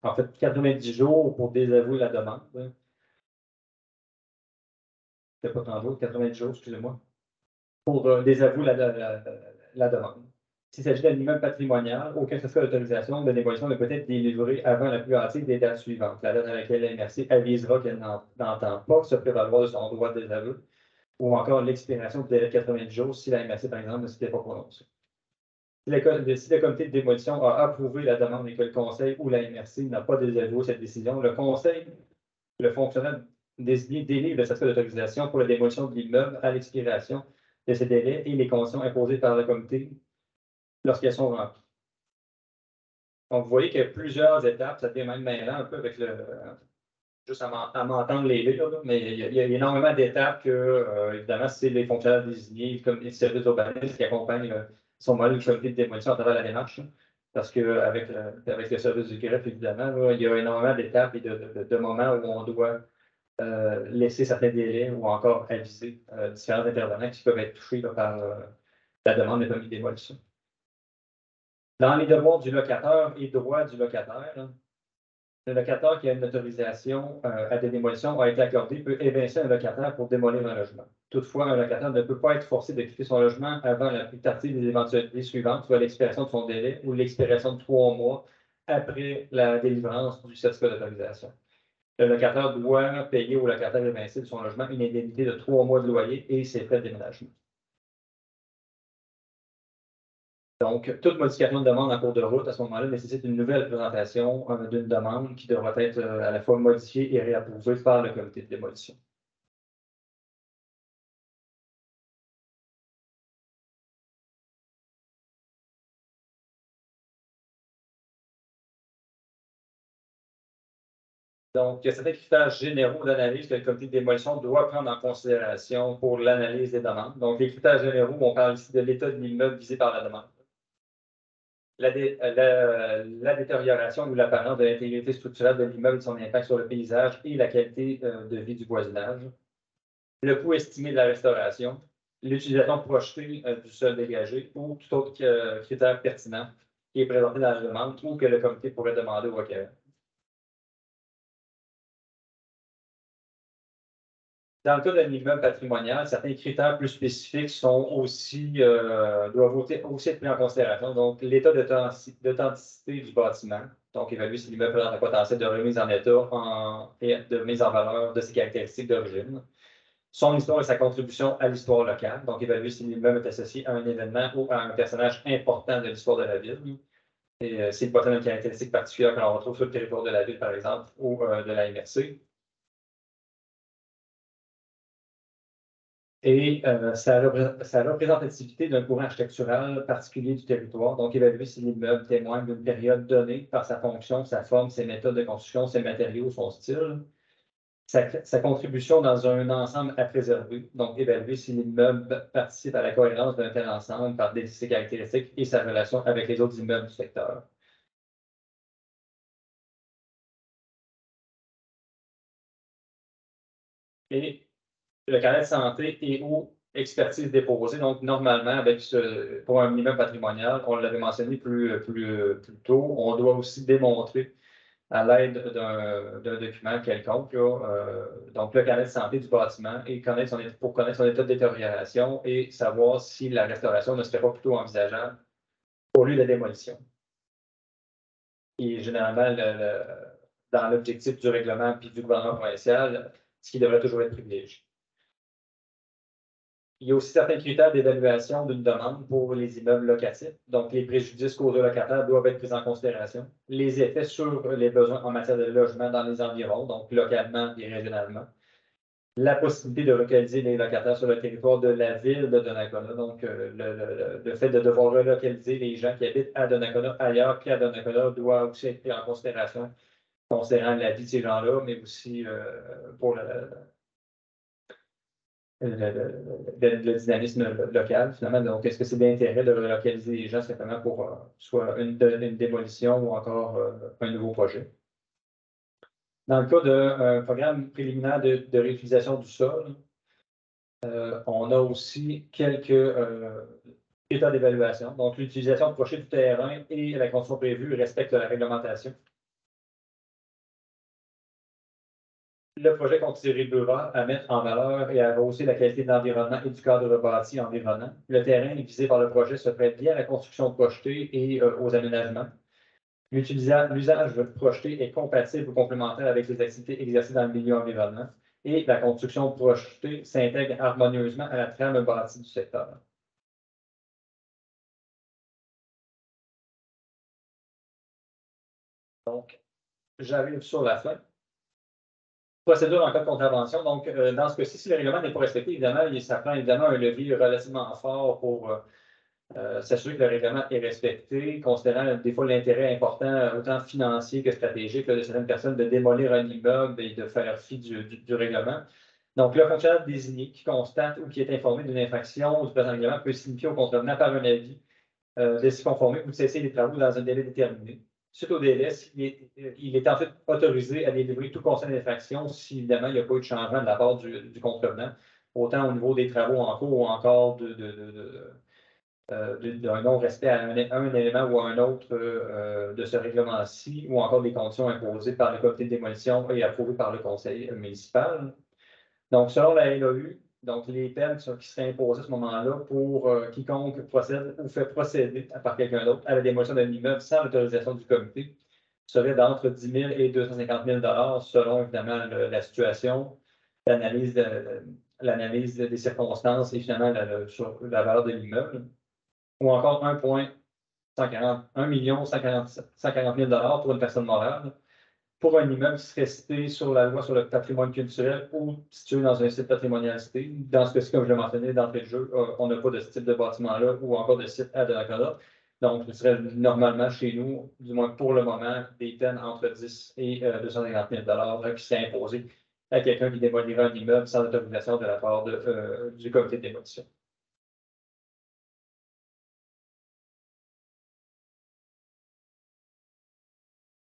en fait 90 jours pour désavouer la demande. C'est pas 30 jours, 90 jours, excusez-moi, pour désavouer la demande. S'il s'agit d'un immeuble patrimonial, aucun certificat d'autorisation de démolition ne peut être délivré avant la plus hâtive des dates suivantes, la date à laquelle la MRC avisera qu'elle n'entend pas se prévaloir de son droit de désaveu, ou encore l'expiration du délai de 90 jours si la MRC, par exemple, ne s'était pas prononcée. Si le comité de démolition a approuvé la demande et que le conseil ou la MRC n'a pas désavoué cette décision, le conseil, le fonctionnaire désigné délivre le certificat d'autorisation pour la démolition de l'immeuble à l'expiration de ces délais et les conditions imposées par le comité lorsqu'elles sont remplies. Donc, vous voyez qu'il y a plusieurs étapes, ça devient même mêlant un peu avec juste à m'entendre les lire, là, mais il y a énormément d'étapes que, évidemment, c'est les fonctionnaires désignés, comme les services urbanistes qui accompagnent son modèle de comité de démolition à travers la démarche. Parce qu'avec le service du greffe, évidemment, là, il y a énormément d'étapes et de moments où on doit laisser certains délais ou encore aviser différents intervenants qui peuvent être touchés là, par la demande de permis de démolition. Dans les devoirs du locataire et droits du locataire, là, le locataire qui a une autorisation à des démolitions a été accordé peut évincer un locataire pour démolir un logement. Toutefois, un locataire ne peut pas être forcé de quitter son logement avant la plus tardive des éventualités suivantes, soit l'expiration de son délai ou l'expiration de 3 mois après la délivrance du certificat d'autorisation. Le locataire doit payer au locataire évincé de son logement une indemnité de 3 mois de loyer et ses frais de déménagement. Donc, toute modification de demande en cours de route, à ce moment-là, nécessite une nouvelle présentation d'une demande qui devra être à la fois modifiée et réapprouvée par le comité de démolition. Donc, il y a certains critères généraux d'analyse que le comité de démolition doit prendre en considération pour l'analyse des demandes. Donc, les critères généraux, on parle ici de l'état de l'immeuble visé par la demande. La détérioration ou l'apparence de l'intégrité structurelle de l'immeuble et son impact sur le paysage et la qualité de vie du voisinage. Le coût estimé de la restauration, l'utilisation projetée du sol dégagé ou tout autre critère pertinent qui est présenté dans la demande ou que le comité pourrait demander au requérant. Dans le cas d'un immeuble patrimonial, certains critères plus spécifiques doivent aussi être pris en considération. Donc, l'état d'authenticité du bâtiment. Donc, évaluer si l'immeuble présente un potentiel de remise en état et de mise en valeur de ses caractéristiques d'origine. Son histoire et sa contribution à l'histoire locale. Donc, évaluer si l'immeuble est associé à un événement ou à un personnage important de l'histoire de la ville. Et s'il possède une caractéristique particulière que l'on retrouve sur le territoire de la ville, par exemple, ou de la MRC. Et sa représentativité d'un courant architectural particulier du territoire, donc évaluer si l'immeuble témoigne d'une période donnée par sa fonction, sa forme, ses méthodes de construction, ses matériaux, son style, sa contribution dans un ensemble à préserver, donc évaluer si l'immeuble participe à la cohérence d'un tel ensemble par ses caractéristiques et sa relation avec les autres immeubles du secteur. Et le carnet de santé et ou expertise déposée. Donc, normalement, pour un immeuble patrimonial, on l'avait mentionné plus tôt, on doit aussi démontrer à l'aide d'un document quelconque, donc le carnet de santé du bâtiment et pour connaître son état de détérioration et savoir si la restauration ne serait pas plutôt envisageable pour lui la démolition. Et généralement, dans l'objectif du règlement puis du gouvernement provincial, ce qui devrait toujours être privilégié. Il y a aussi certains critères d'évaluation d'une demande pour les immeubles locatifs. Donc, les préjudices causés aux locataires doivent être pris en considération. Les effets sur les besoins en matière de logement dans les environs, donc localement et régionalement. La possibilité de localiser les locataires sur le territoire de la ville de Donnacona. Donc, le fait de devoir relocaliser les gens qui habitent à Donnacona ailleurs qu'à Donnacona doit aussi être pris en considération considérant la vie de ces gens-là, mais aussi pour le dynamisme local, finalement. Donc, est-ce que c'est d'intérêt de relocaliser les gens simplement pour soit une démolition ou encore un nouveau projet? Dans le cas d'un programme préliminaire de réutilisation du sol, on a aussi quelques états d'évaluation. Donc, l'utilisation approchée du terrain et la construction prévue respectent la réglementation. Le projet contribuera à mettre en valeur et à hausser la qualité de l'environnement et du cadre bâti environnant. Le terrain visé par le projet se prête bien à la construction projetée et aux aménagements. L'usage projeté est compatible ou complémentaire avec les activités exercées dans le milieu environnant et la construction projetée s'intègre harmonieusement à la trame bâtie du secteur. Donc, j'arrive sur la fin. Procédure en cas de contravention. Donc, dans ce cas-ci, si le règlement n'est pas respecté, évidemment, ça prend évidemment un levier relativement fort pour s'assurer que le règlement est respecté, considérant des fois l'intérêt important, autant financier que stratégique, de certaines personnes de démolir un immeuble et de faire fi du règlement. Donc, le fonctionnaire désigné qui constate ou qui est informé d'une infraction du présent règlement peut signifier au contrevenant par un avis de s'y conformer ou de cesser les travaux dans un délai déterminé. Suite au délai, il est en fait autorisé à délivrer tout conseil d'infraction si, évidemment, il n'y a pas eu de changement de la part du contrevenant, autant au niveau des travaux en cours ou encore d'un non-respect à un élément ou à un autre de ce règlement-ci, ou encore des conditions imposées par le comité de démolition et approuvées par le conseil municipal. Donc, selon la LAU, donc les peines qui seraient imposées à ce moment-là pour quiconque procède ou fait procéder par quelqu'un d'autre à la démolition d'un immeuble sans l'autorisation du comité seraient d'entre 10 000 et 250 000 selon évidemment la situation, l'analyse des circonstances et finalement sur la valeur de l'immeuble, ou encore 1,140 000 pour une personne morale, pour un immeuble qui serait cité sur la loi sur le patrimoine culturel ou situé dans un site patrimonial cité. Dans ce cas-ci, comme je l'ai mentionné d'entrée de jeu, on n'a pas de ce type de bâtiment-là ou encore de site à Donnacona. Donc, ce serait normalement chez nous, du moins pour le moment, des peines entre 10 et 250 000 qui seraient imposées à quelqu'un qui démolirait un immeuble sans autorisation de la part du comité de démolition.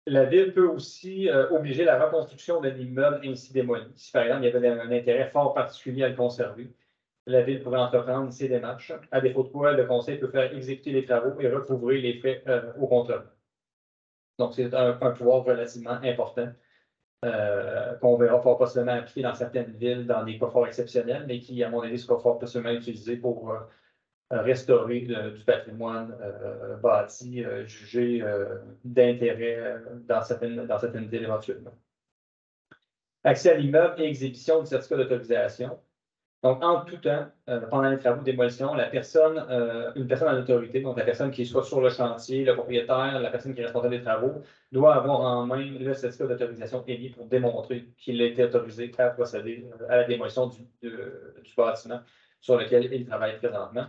La Ville peut aussi obliger la reconstruction d'un immeuble ainsi démoli. Si, par exemple, il y avait un intérêt fort particulier à le conserver, la Ville pourrait entreprendre ces démarches, à défaut de quoi le Conseil peut faire exécuter les travaux et recouvrir les frais au contrôle. Donc, c'est un pouvoir relativement important qu'on verra fort possiblement appliqué dans certaines villes, dans des cas fort exceptionnels, mais qui, à mon avis, sera fort possiblement utilisé pour restaurer du patrimoine bâti jugé d'intérêt dans certaines villes éventuellement. Accès à l'immeuble et exécution du certificat d'autorisation. Donc, en tout temps, pendant les travaux de démolition, une personne en autorité, donc la personne qui soit sur le chantier, le propriétaire, la personne qui est responsable des travaux, doit avoir en main le certificat d'autorisation émis pour démontrer qu'il a été autorisé à procéder à la démolition du bâtiment sur lequel il travaille présentement.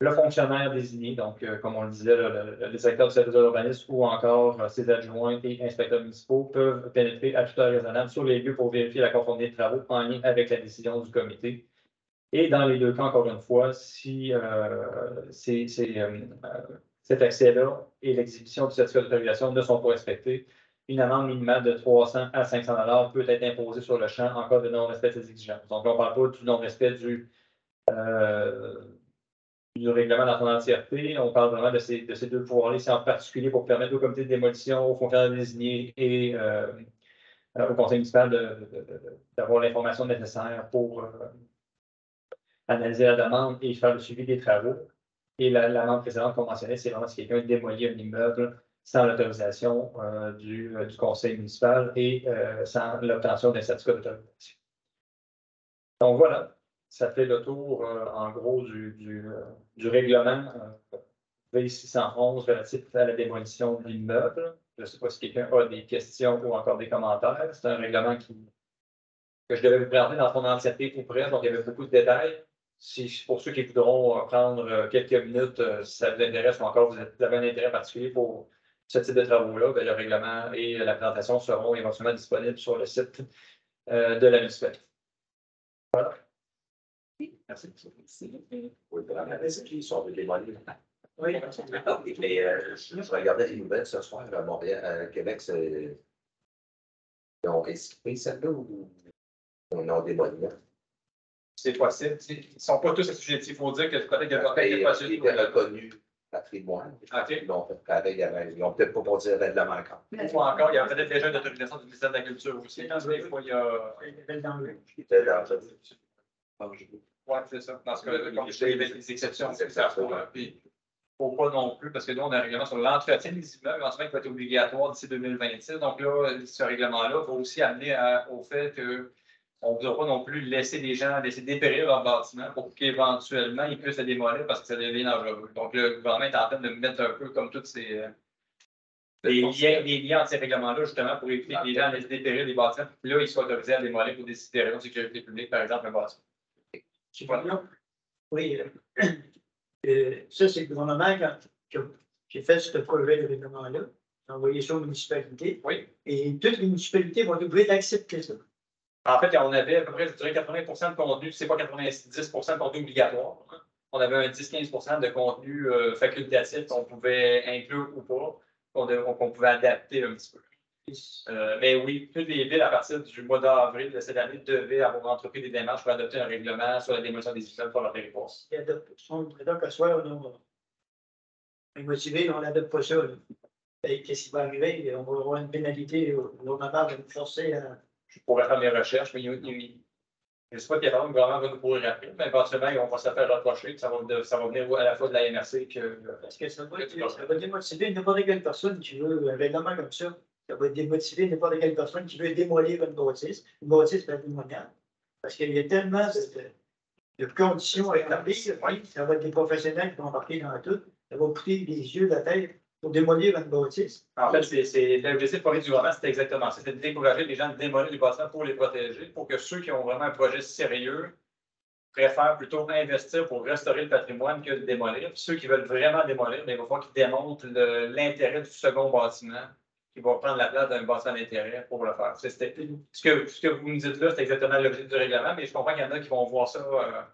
Le fonctionnaire désigné, donc, comme on le disait, le directeur du service de l'urbanisme ou encore ses adjoints et inspecteurs municipaux peuvent pénétrer à toute heure raisonnable sur les lieux pour vérifier la conformité des travaux en lien avec la décision du comité. Et dans les deux cas, encore une fois, si cet accès-là et l'exécution du certificat d'autorisation ne sont pas respectés, une amende minimale de 300 à 500 $ peut être imposée sur le champ en cas de non-respect de ces exigences. Donc, on ne parle pas du non-respect du règlement dans son entièreté. On parle vraiment de ces deux pouvoirs-là, c'est en particulier pour permettre au comité de démolition, aux fonctionnaires désignés et au conseil municipal d'avoir l'information nécessaire pour analyser la demande et faire le suivi des travaux. Et l'amende précédente qu'on mentionnait, c'est vraiment si quelqu'un démolit un immeuble sans l'autorisation du conseil municipal et sans l'obtention d'un certificat d'autorisation. Donc voilà, ça fait le tour en gros du règlement V611 relatif à la démolition de l'immeuble. Je ne sais pas si quelqu'un a des questions ou encore des commentaires. C'est un règlement que je devais vous présenter dans son entièreté ou presque, donc il y avait beaucoup de détails. Pour ceux qui voudront prendre quelques minutes, si ça vous intéresse ou encore vous avez un intérêt particulier pour ce type de travaux-là, le règlement et la présentation seront éventuellement disponibles sur le site de la municipalité. Voilà. Merci. Oui, pour la liste qui sont démolis. Oui, mais je regardais les nouvelles ce soir à Montréal, à Québec, Ils ont esquivé celle-là ou on a démoli? C'est possible. Ils ne sont pas tous assujettis. Il faut dire que peut-être qu'il y a Il pas possible. était reconnu patrimoine. OK. Ils l'ont fait pareil avant. Ils n'ont peut-être pas pensé à de la manquante. Une fois encore, il y a peut-être déjà une autorisation du ministère de la Culture aussi. Des fois, il y a. Il était dans Oui, c'est ça. Dans ce cas-là, comme je disais, il y avait des exceptions. Puis, il ne faut pas non plus, parce que nous, on a un règlement sur l'entretien des immeubles, éventuellement, qui va être obligatoire d'ici 2026. Donc là, ce règlement-là va aussi amener au fait qu'on ne doit pas non plus laisser les gens laisser dépérir leur bâtiment pour qu'éventuellement, ils puissent le démolir parce que ça devient dangereux. Donc, le gouvernement est en train de mettre un peu comme toutes ces. Les liens entre ces règlements-là, justement, pour éviter que les gens laissent dépérir les bâtiments. Puis là, ils soient autorisés à démolir pour des raisons de sécurité publique, par exemple, un bâtiment. Voilà. Oui, ça, c'est le gouvernement qui a fait ce projet de règlement-là. Il a envoyé ça aux municipalités. Oui. Et toutes les municipalités vont être obligées d'accepter ça. En fait, on avait à peu près, je dirais, 80% de contenu, c'est pas 90% de contenu obligatoire. On avait un 10-15% de contenu facultatif qu'on pouvait inclure ou pas, qu'on pouvait adapter un petit peu. Mais oui, toutes les villes, à partir du mois d'avril de cette année, devaient avoir entrepris des démarches pour adopter un règlement sur la démolition des immeubles sur leur territoire. Donc, à soi, on est motivé, on n'adopte pas ça. Qu'est-ce qui va arriver? On va avoir une pénalité. Le gouvernement va nous forcer à. Je pourrais faire mes recherches, mais je ne sais pas qu'il y a pas le gouvernement va nous courir après, mais éventuellement, on va se faire reprocher, ça va venir à la fois de la MRC que. Parce que ça va démotiver n'importe quelle personne qui veut un règlement comme ça. Ça va démotiver n'importe quelle personne qui veut démolir une bâtisse patrimoniale. Parce qu'il y a tellement de conditions à établir. Ça va être des professionnels qui vont embarquer dans tout. Ça va coûter les yeux, la tête pour démolir une bâtisse. En fait, c'est l'objectif du gouvernement, c'était exactement ça. C'était de décourager les gens de démolir les bâtiments pour les protéger, pour que ceux qui ont vraiment un projet sérieux préfèrent plutôt investir pour restaurer le patrimoine que de démolir. Puis ceux qui veulent vraiment démolir, il va falloir qu'ils démontrent l'intérêt du second bâtiment qui va prendre la place d'un bâtiment d'intérêt pour le faire. Ce que vous me dites là, c'est exactement l'objectif du règlement, mais je comprends qu'il y en a qui vont voir ça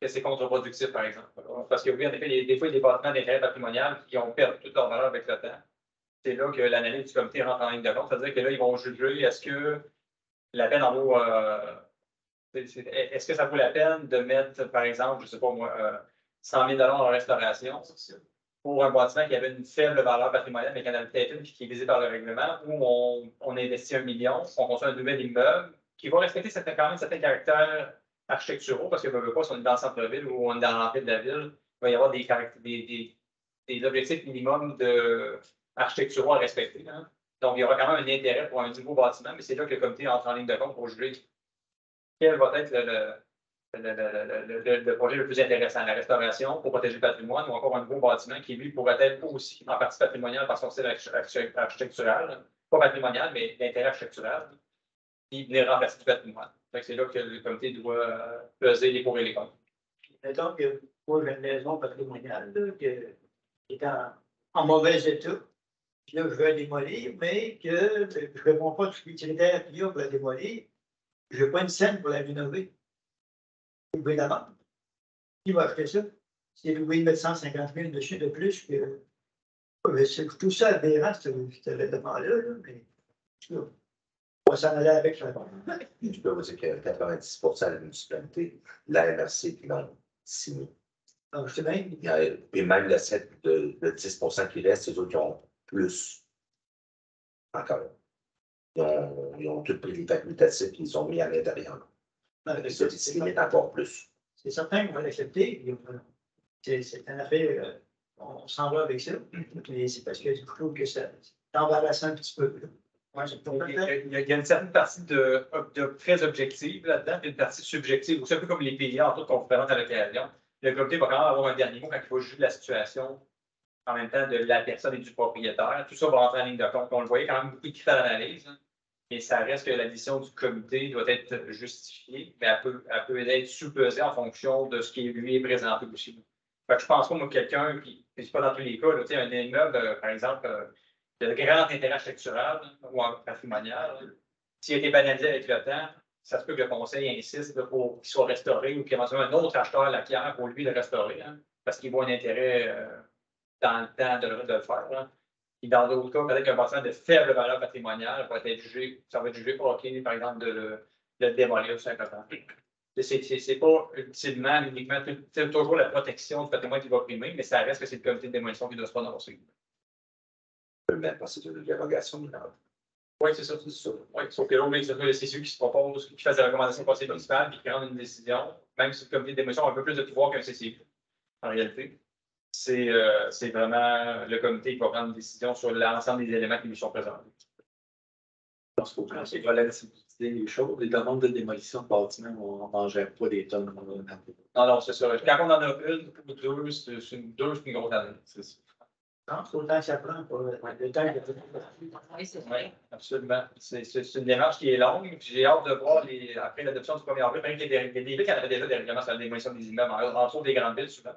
que c'est contre-productif, par exemple. Parce que oui, en effet, des fois, il y a des bâtiments d'intérêt patrimonial qui ont perdu toute leur valeur avec le temps. C'est là que l'analyse du comité rentre en ligne de compte. C'est-à-dire que là, ils vont juger est-ce que la peine en vaut. Est-ce que ça vaut la peine de mettre, par exemple, je ne sais pas moi, 100 000 en restauration pour un bâtiment qui avait une faible valeur patrimoniale, mais qui en a peut-être une qui est visée par le règlement, où on investit 1 million, on construit un nouvel immeuble qui va respecter quand même certains caractères architecturaux, parce que ne veut pas, si on est dans le centre-ville ou on est dans l'entrée de la ville, il va y avoir des objectifs minimums architecturaux à respecter. Hein. Donc, il y aura quand même un intérêt pour un nouveau bâtiment, mais c'est là que le comité entre en ligne de compte pour juger quel va être le projet le plus intéressant, la restauration pour protéger le patrimoine ou encore un nouveau bâtiment qui, lui, pourrait être aussi en partie patrimonial par son style architectural, pas patrimonial, mais d'intérêt architectural, qui venir remplacer du patrimoine. C'est là que le comité doit peser les pour et les contre. Mettons que moi, j'ai une maison patrimoniale là, qui est en mauvais état. Puis là, je veux la démolir, mais que je ne réponds pas à tous les critères qu'il y a pour la démolir. Je n'ai pas une scène pour la rénover. Vous pouvez la vendre. Qui va acheter ça? C'est louer 150 000 dessus de plus que. C'est tout ça aberrant, ce règlement-là, mais on va s'en aller avec ça. Je peux vous dire que 90% de la municipalité, la MRC, qui l'ont signé. Alors, je sais bien. Et même le 10% qui reste, c'est eux qui ont plus. Encore. Ils ont tout pris les facultatifs et ils ont mis à l'intérieur. Ça, c'est encore plus. C'est certain qu'on va l'accepter. C'est un affaire, on s'en va avec ça. Mais c'est parce que je trouve que c'est embarrassant un petit peu. Ouais, il y a une certaine partie de très objective là-dedans, et une partie subjective. C'est un peu comme les PIA, en tout qu'on vous présente à l'occasion. Le comité va quand même avoir un dernier mot quand il va juger de la situation en même temps de la personne et du propriétaire. Tout ça va rentrer en ligne de compte. On le voyait quand même beaucoup de critères d'analyse. Hein. Et ça reste que la décision du comité doit être justifiée, mais elle peut être sous-pesée en fonction de ce qui lui est présenté aussi. Fait que je pense pas, moi, quelqu'un qui, c'est pas dans tous les cas, là, un immeuble, par exemple, de grand intérêt architectural ou patrimonial, s'il a été banalisé avec le temps, ça se peut que le conseil insiste là, pour qu'il soit restauré ou qu'éventuellement un autre acheteur l'acquiert pour lui le restaurer, hein, parce qu'il voit un intérêt dans le temps de le faire. Hein. Puis dans d'autres cas, peut-être qu'un bâtiment de faible valeur patrimoniale va être jugé, ça va être jugé pour OK, par exemple, de le démolir tout simplement. C'est pas ultimement, uniquement, c'est toujours la protection du patrimoine qui va primer, mais ça reste que c'est le comité de démolition qui doit se prononcer. Même pas, c'est une dérogation mineure. Oui, c'est ça. Oui, sauf que là, c'est ceux qui se proposent, qui fassent des recommandations au conseil municipal, puis qui prennent une décision, même si le comité de démolition a un peu plus de pouvoir qu'un CCU, en réalité. C'est vraiment le comité qui va prendre une décision sur l'ensemble des éléments qui lui sont présentés. Je pense qu'il faut relativiser les choses. Les demandes de démolition de bâtiments, on n'en gère pas des tonnes. Non, c'est ça. Quand on en a une ou deux, c'est une grosse année. C'est ça. Non, c'est autant que ça prend pour le temps de. Oui, c'est Oui, vrai. absolument. C'est une démarche qui est longue. J'ai hâte de voir, après l'adoption du 1er avril, même qu'il y a des villes qui en avaient déjà des règlements sur la démolition des immeubles, entre autres des grandes villes souvent,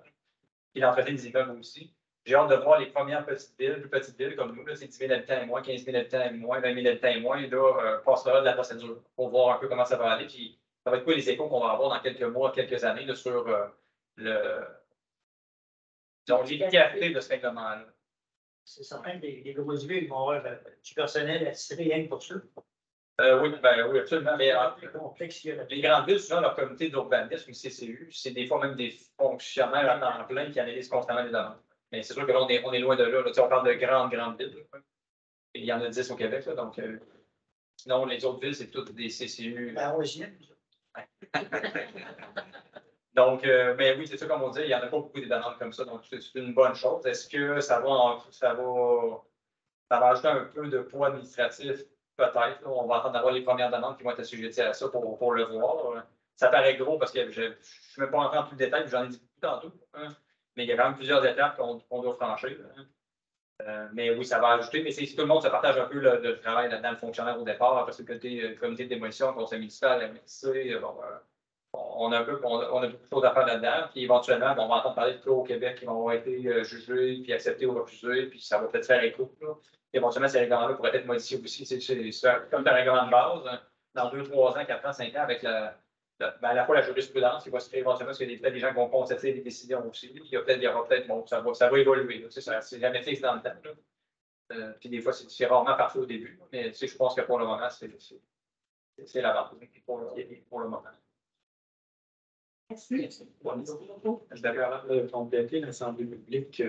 puis l'entretien des immeubles aussi. J'ai hâte de voir les premières petites villes, plus petites villes comme nous, c'est 10 000 habitants et moins, 15 000 habitants et moins, 20 000 habitants et moins, là, passera de la procédure pour voir un peu comment ça va aller. Puis ça va être quoi les échos qu'on va avoir dans quelques mois, quelques années là, sur l'efficacité de ce règlement-là. C'est certain que les grosses villes vont avoir du personnel attitré rien que pour ça. Oui, absolument. Mais les grandes villes, souvent, leur comité d'urbanisme, CCU, c'est des fois même des fonctionnaires à temps plein qui analysent constamment les demandes. Mais c'est sûr que là, on est loin de là. On parle de grandes villes. Là. Et il y en a 10 au Québec. Là, donc, sinon, les autres villes, c'est toutes des CCU. Ben, aussi. Donc, mais oui, c'est ça, comme on dit, il n'y en a pas beaucoup de demandes comme ça. Donc, c'est une bonne chose. Est-ce que ça va ajouter un peu de poids administratif? Peut-être. On va attendre d'avoir les premières demandes qui vont être assujetties à ça pour le voir. Ça paraît gros parce que je ne suis même pas rentré en tout le détail, j'en ai dit beaucoup tantôt. Hein. Mais il y a quand même plusieurs étapes qu'on doit franchir. Hein. Mais oui, ça va ajouter. Mais si tout le monde se partage un peu le travail là-dedans, le fonctionnaire au départ, parce que le comité de démolition, le conseil municipal, la MRC, on a beaucoup de choses à faire là-dedans. Puis éventuellement, on va entendre parler de cas au Québec qui vont être jugés, puis acceptés ou refusés, puis ça va peut-être faire écho. Là. Éventuellement, ces règlements-là pourraient être modifiés aussi. C'est comme un règlement de base, hein, dans 2, 3 ans, 4 ans, 5 ans, avec à la fois la jurisprudence, il va se créer éventuellement parce qu'il y a des gens qui vont contester des décisions aussi. Il y aura peut-être, bon, ça va évoluer. C'est jamais fixe dans le temps. Puis des fois, c'est rarement parfait au début. Mais je pense que pour le moment, c'est la base pour le moment. Merci. Je devrais avant de compléter l'Assemblée publique,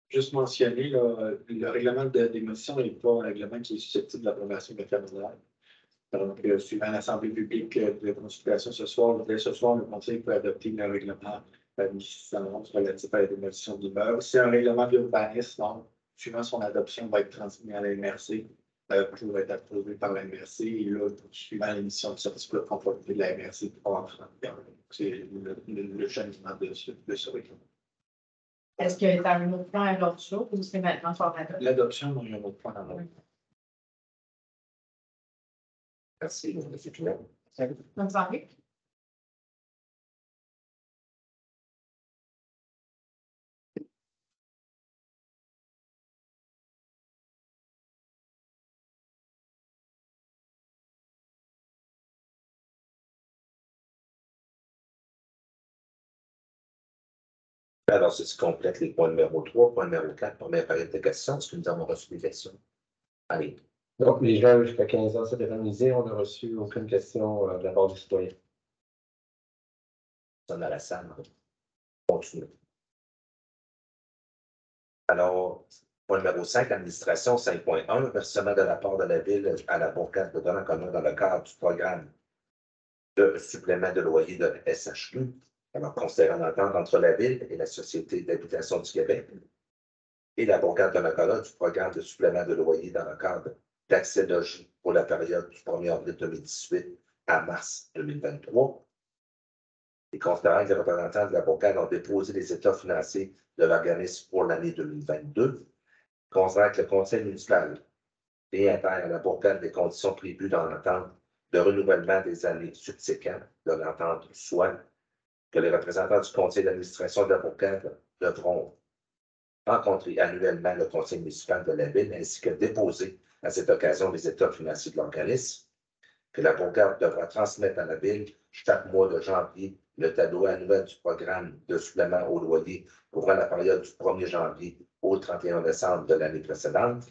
juste mentionner, le règlement de démolition n'est pas un règlement qui est susceptible de l'approbation bicaméral. Donc, suivant l'Assemblée publique de consultation ce soir, dès ce soir, le Conseil peut adopter le règlement d'administration relatif à la démolition d'immeubles. C'est un règlement d'urbanisme, donc, suivant son adoption, va être transmis à la MRC. Pour être approuvé par la MRC, et là, suivant l'émission de certificat de conformité de la MRC, c'est le changement de ce règlement. Est-ce qu'il y a un autre point à l'autre jour ou c'est maintenant qu'on adopte? L'adoption, il y a un autre point dans l'autre. Merci, M. Clément. Bonne soirée. Alors, ceci complète les points numéro 3, point numéro 4, première période de questions. Est-ce que nous avons reçu des questions? Allez. Donc, les gens jusqu'à 15 ans, c'est organisé. On n'a reçu aucune question de la part du citoyen. Dans la salle. Continue. Alors, point numéro 5, administration 5.1, versement de la part de la Ville à la bourgade de Donnacona dans le cadre du programme de supplément de loyer de SHU. Alors, considérant l'entente entre la Ville et la Société d'habitation du Québec et la bourgade de Donnacona du programme de supplément de loyer dans le cadre d'accès logis pour la période du 1er avril 2018 à mars 2023. Et considérant que les représentants de la bourgade ont déposé les états financiers de l'organisme pour l'année 2022, considérant que le conseil municipal réintègre à la bourgade les conditions prévues dans l'entente de renouvellement des années subséquentes de l'entente, soit que les représentants du conseil d'administration de la bourgade devront rencontrer annuellement le conseil municipal de la ville ainsi que déposer à cette occasion les états financiers de l'organisme, que la bourgade devra transmettre à la ville chaque mois de janvier le tableau annuel du programme de supplément au loyer couvrant la période du 1er janvier au 31 décembre de l'année précédente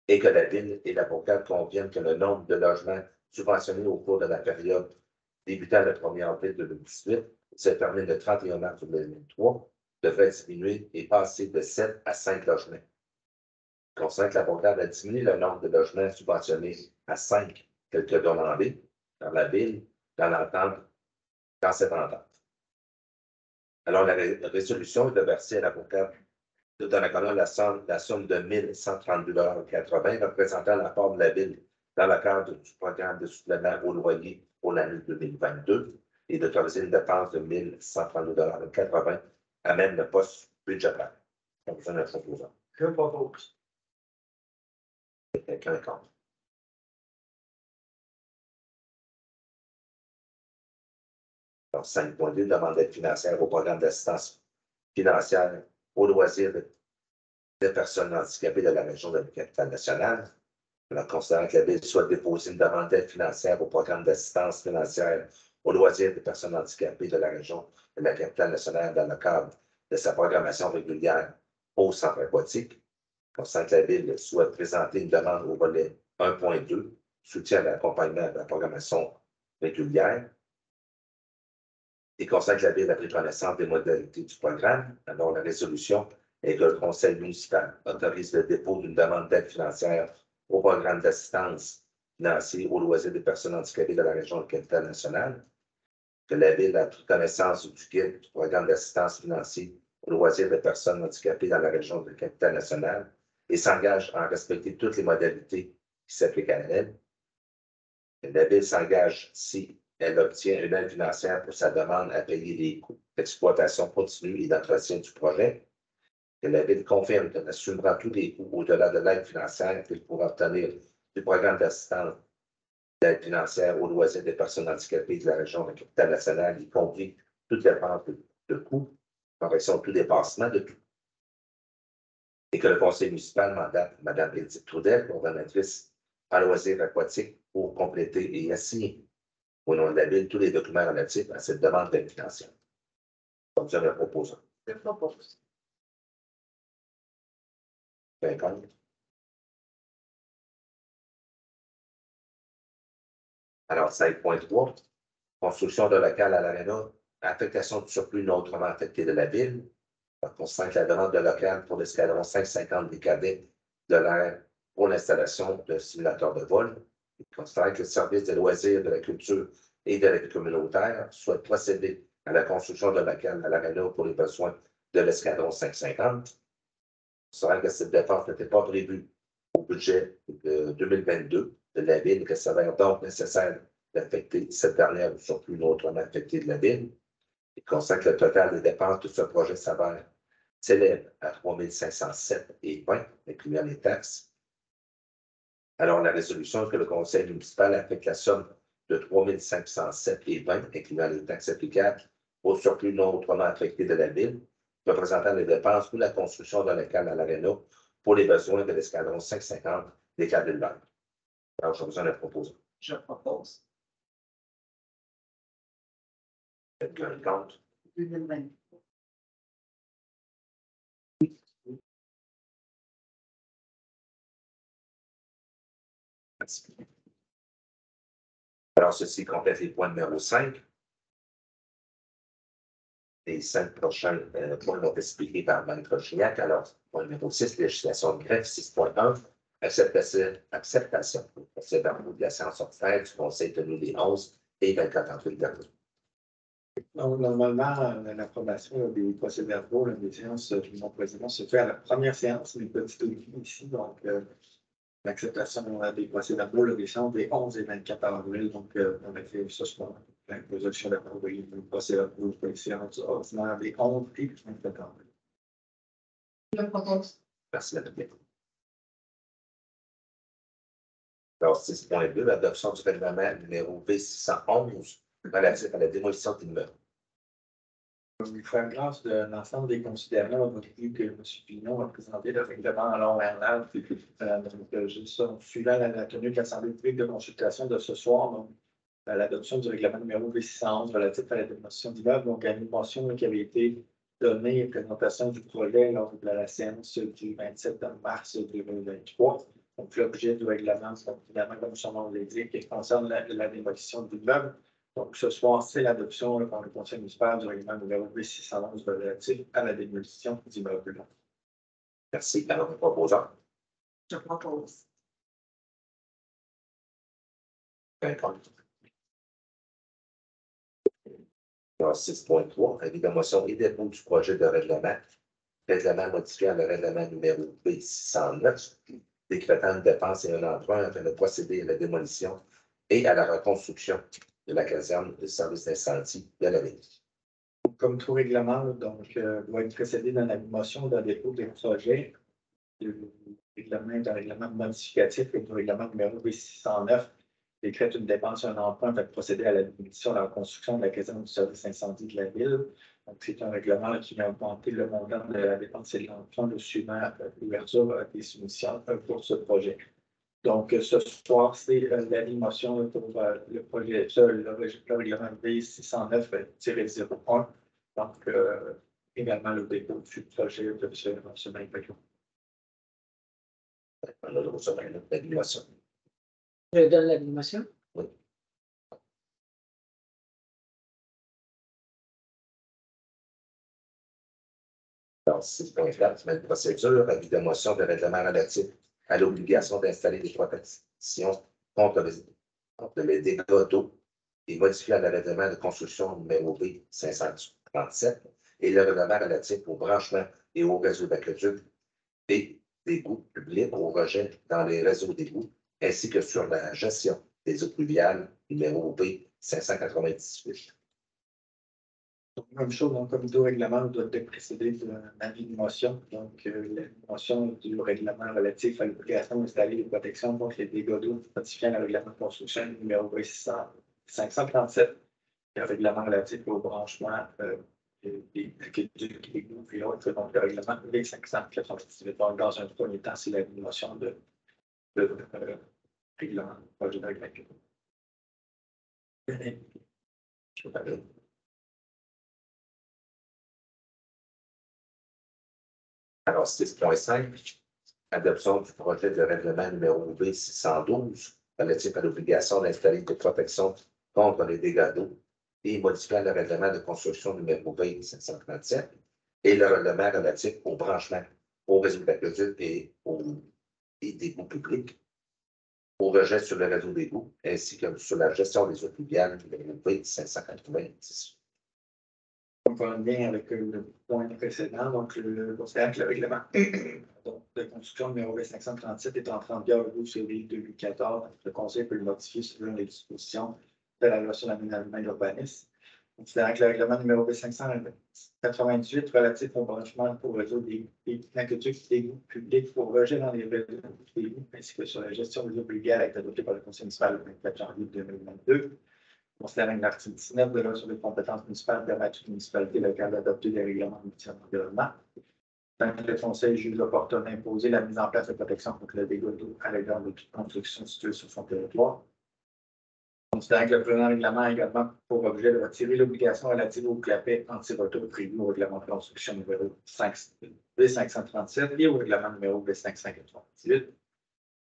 et que la Ville et la bourgade conviennent que le nombre de logements subventionnés au cours de la période débutant le 1er avril 2018 se termine le 31 mars 2023 devrait diminuer et passer de 7 à 5 logements. Constate que la bourgade a diminué le nombre de logements subventionnés à 5 tel que demandé dans la Ville, dans cette entente. Alors, la résolution est de verser à la bourgade de Donnacona la somme de 1 132,80 $ représentant la part de la Ville dans le cadre du programme de supplément au loyer pour l'année 2022 et d'autoriser une dépense de 1 132,80 $ à même le poste budgétaire. Donc, c'est notre proposant. Je propose. Quelqu'un est contre. Donc, 5.2, demande d'aide financière au programme d'assistance financière aux loisirs des personnes handicapées de la région de la capitale nationale. Alors, considérant que la Ville souhaite déposer une demande d'aide financière au programme d'assistance financière aux loisirs des personnes handicapées de la région de la capitale nationale dans le cadre de sa programmation régulière au centre aquatique. Considérant que la Ville souhaite présenter une demande au volet 1.2, soutien à l'accompagnement de la programmation régulière. Et considérant que la Ville a pris connaissance des modalités du programme, alors la résolution est que le Conseil municipal autorise le dépôt d'une demande d'aide financière au programme d'assistance financière aux loisirs des personnes handicapées de la région de capitale nationale, que la Ville a pris connaissance du guide du programme d'assistance financière aux loisirs des personnes handicapées dans la région de capitale nationale et s'engage à respecter toutes les modalités qui s'appliquent à elle. La Ville s'engage si elle obtient une aide financière pour sa demande à payer les coûts d'exploitation continue et d'entretien du projet. Que la Ville confirme qu'elle assumera tous les coûts au-delà de l'aide financière qu'elle pourra obtenir du programme d'assistance d'aide financière aux loisirs des personnes handicapées de la région de la capitale nationale, y compris toutes les dépenses de coûts, correction de tout dépassement de tout. Et que le conseil municipal mandate Mme Edith Trudel, coordonnatrice en loisirs aquatiques, pour compléter et assigner au nom de la Ville tous les documents relatifs à cette demande d'aide financière. Donc, je le propose. Je propose. Alors, 5.3, construction de local à l'Arena, affectation du surplus non autrement affecté de la Ville. On constate la demande de local pour l'escadron 550 des cadets de l'air pour l'installation de simulateurs de vol. Il constate que le service des loisirs, de la culture et de la vie communautaire souhaite procéder à la construction de local à l'Arena pour les besoins de l'escadron 550. On constate que cette dépense n'était pas prévue au budget de 2022 de la Ville et qu'il s'avère donc nécessaire d'affecter cette dernière au surplus non autrement affecté de la Ville. Il constate que le total des dépenses de ce projet s'élève à 3 507,20 $, incluant les taxes. Alors, la résolution que le conseil municipal affecte la somme de 3 507,20 $, incluant les taxes applicables au surplus non autrement affecté de la Ville, représentant les dépenses pour la construction d'un local à l'Arena pour les besoins de l'escadron 550 des cadets de l'air. Alors, j'ai besoin de proposer. Je propose. Quelqu'un contre? 2020. Merci. Alors, ceci complète les points numéro 5. Les 5 prochains points vont être expliqués par Maître Gignac. Alors, point numéro 6, législation de greffe. 6.1, acceptation du procès-verbaux de la séance ordinaire du Conseil tenu les 11 et 24 avril dernier. Donc, normalement, l'approbation des procès-verbaux des séances du président se fait à la première séance, mais petit ici. Donc, l'acceptation des procès-verbaux des séances des 11 et 24 avril. Donc, on a fait ce soir la résolution d'approuver les procès-verbaux des séances ordinaires des 11 et 24 avril. Je propose. Merci, Mme Pierre. Alors, 6.2, l'adoption du règlement numéro V611 relatif à la démolition d'immeubles. Je vais faire grâce de l'ensemble des considérants que M. Pignon a présenté le règlement en long et en large. Suivant la tenue de l'Assemblée publique de consultation de ce soir, donc, l'adoption du règlement numéro V611 relatif à la démolition d'immeubles, donc à une motion qui avait été donné présentation du projet lors de la séance du 27 mars 2023. Donc, l'objet du règlement, c'est évidemment, comme son nom l'indique, qui concerne la démolition de l'immeuble. Donc, ce soir, c'est l'adoption par le Conseil municipal du règlement numéro B611 relatif à la démolition d'immeubles. Merci. Alors, proposant. Je propose. Alors, 6.3, avis de motion et dépôt du projet de règlement. Règlement modifiant le règlement numéro B609, décrétant une dépense et un emprunt afin de procéder à la démolition et à la reconstruction de la caserne de service d'incendie de la ville. Comme tout règlement, donc, doit être précédé d'une motion d'un dépôt des projets. Le règlement d'un règlement modificatif et du règlement numéro B609 décrète une dépense et un emprunt afin de procéder à la démolition et à la reconstruction de la caserne du service incendie de la ville. Donc, c'est un règlement qui vient augmenter le montant de la dépense et de l'emprunt le suivant l'ouverture des soumissions pour ce projet. Donc, ce soir, c'est la motion pour le projet, le règlement B609-01. Donc, également le dépôt du projet de ce même règlement. On a le droit à une motion. Je donne la motion. Oui. Alors, 6.4, même procédure, avis de motion de règlement relatif à l'obligation d'installer des protections contre les dégâts d'eau et modifiant le règlement de construction numéro B537 et le règlement relatif au branchement et au réseau d'aqueduc et d'égouts publics au rejet dans les réseaux d'égouts, ainsi que sur la gestion des eaux pluviales numéro B598. Donc, même chose, donc, comme tout règlement doit être précédé d'un avis de motion. Donc, la motion du règlement relatif à l'obligation d'installer des protections contre les dégâts d'eau notifiant le règlement de construction numéro B537, le règlement relatif au branchement des aqueducs et égouts, puis l'autre, donc le règlement B598. Donc, dans un premier temps, c'est la motion de règlement, projet de règlement. Alors, 6.5, adoption du projet de règlement numéro B612 relatif à l'obligation d'installer des protections contre les dégâts d'eau et modifiant le règlement de construction numéro B537 et le règlement relatif au branchement, au réseau d'aqueduc et d'égouts publics, au rejet sur le réseau d'égouts, ainsi que sur la gestion des eaux pluviales numéro B590. Donc, on vient avec le point précédent. Donc, le règlement de construction numéro B537 est entré en vigueur le 12 février 2014. Le Conseil peut le modifier selon les dispositions de la loi sur l'aménagement et l'urbanisme. Considérant que le règlement numéro B598 relatif au branchement pour le réseau des aqueducs d'égouts publics pour rejet dans les réseaux d'égouts, ainsi que sur la gestion des eaux pluviales a été adopté par le Conseil municipal le 24 janvier 2022. Considérant que l'article 19 de la loi sur les compétences municipales permet à toute municipalité locale d'adopter des règlements de l'environnement. Tant que le Conseil juge opportun d'imposer la mise en place de protection contre le dégât d'eau à l'égard de toute construction située sur son territoire. Considérant que le présent règlement a également pour objet de retirer l'obligation relative au clapet anti-retour prévu au règlement de construction numéro B537 et au règlement numéro B598.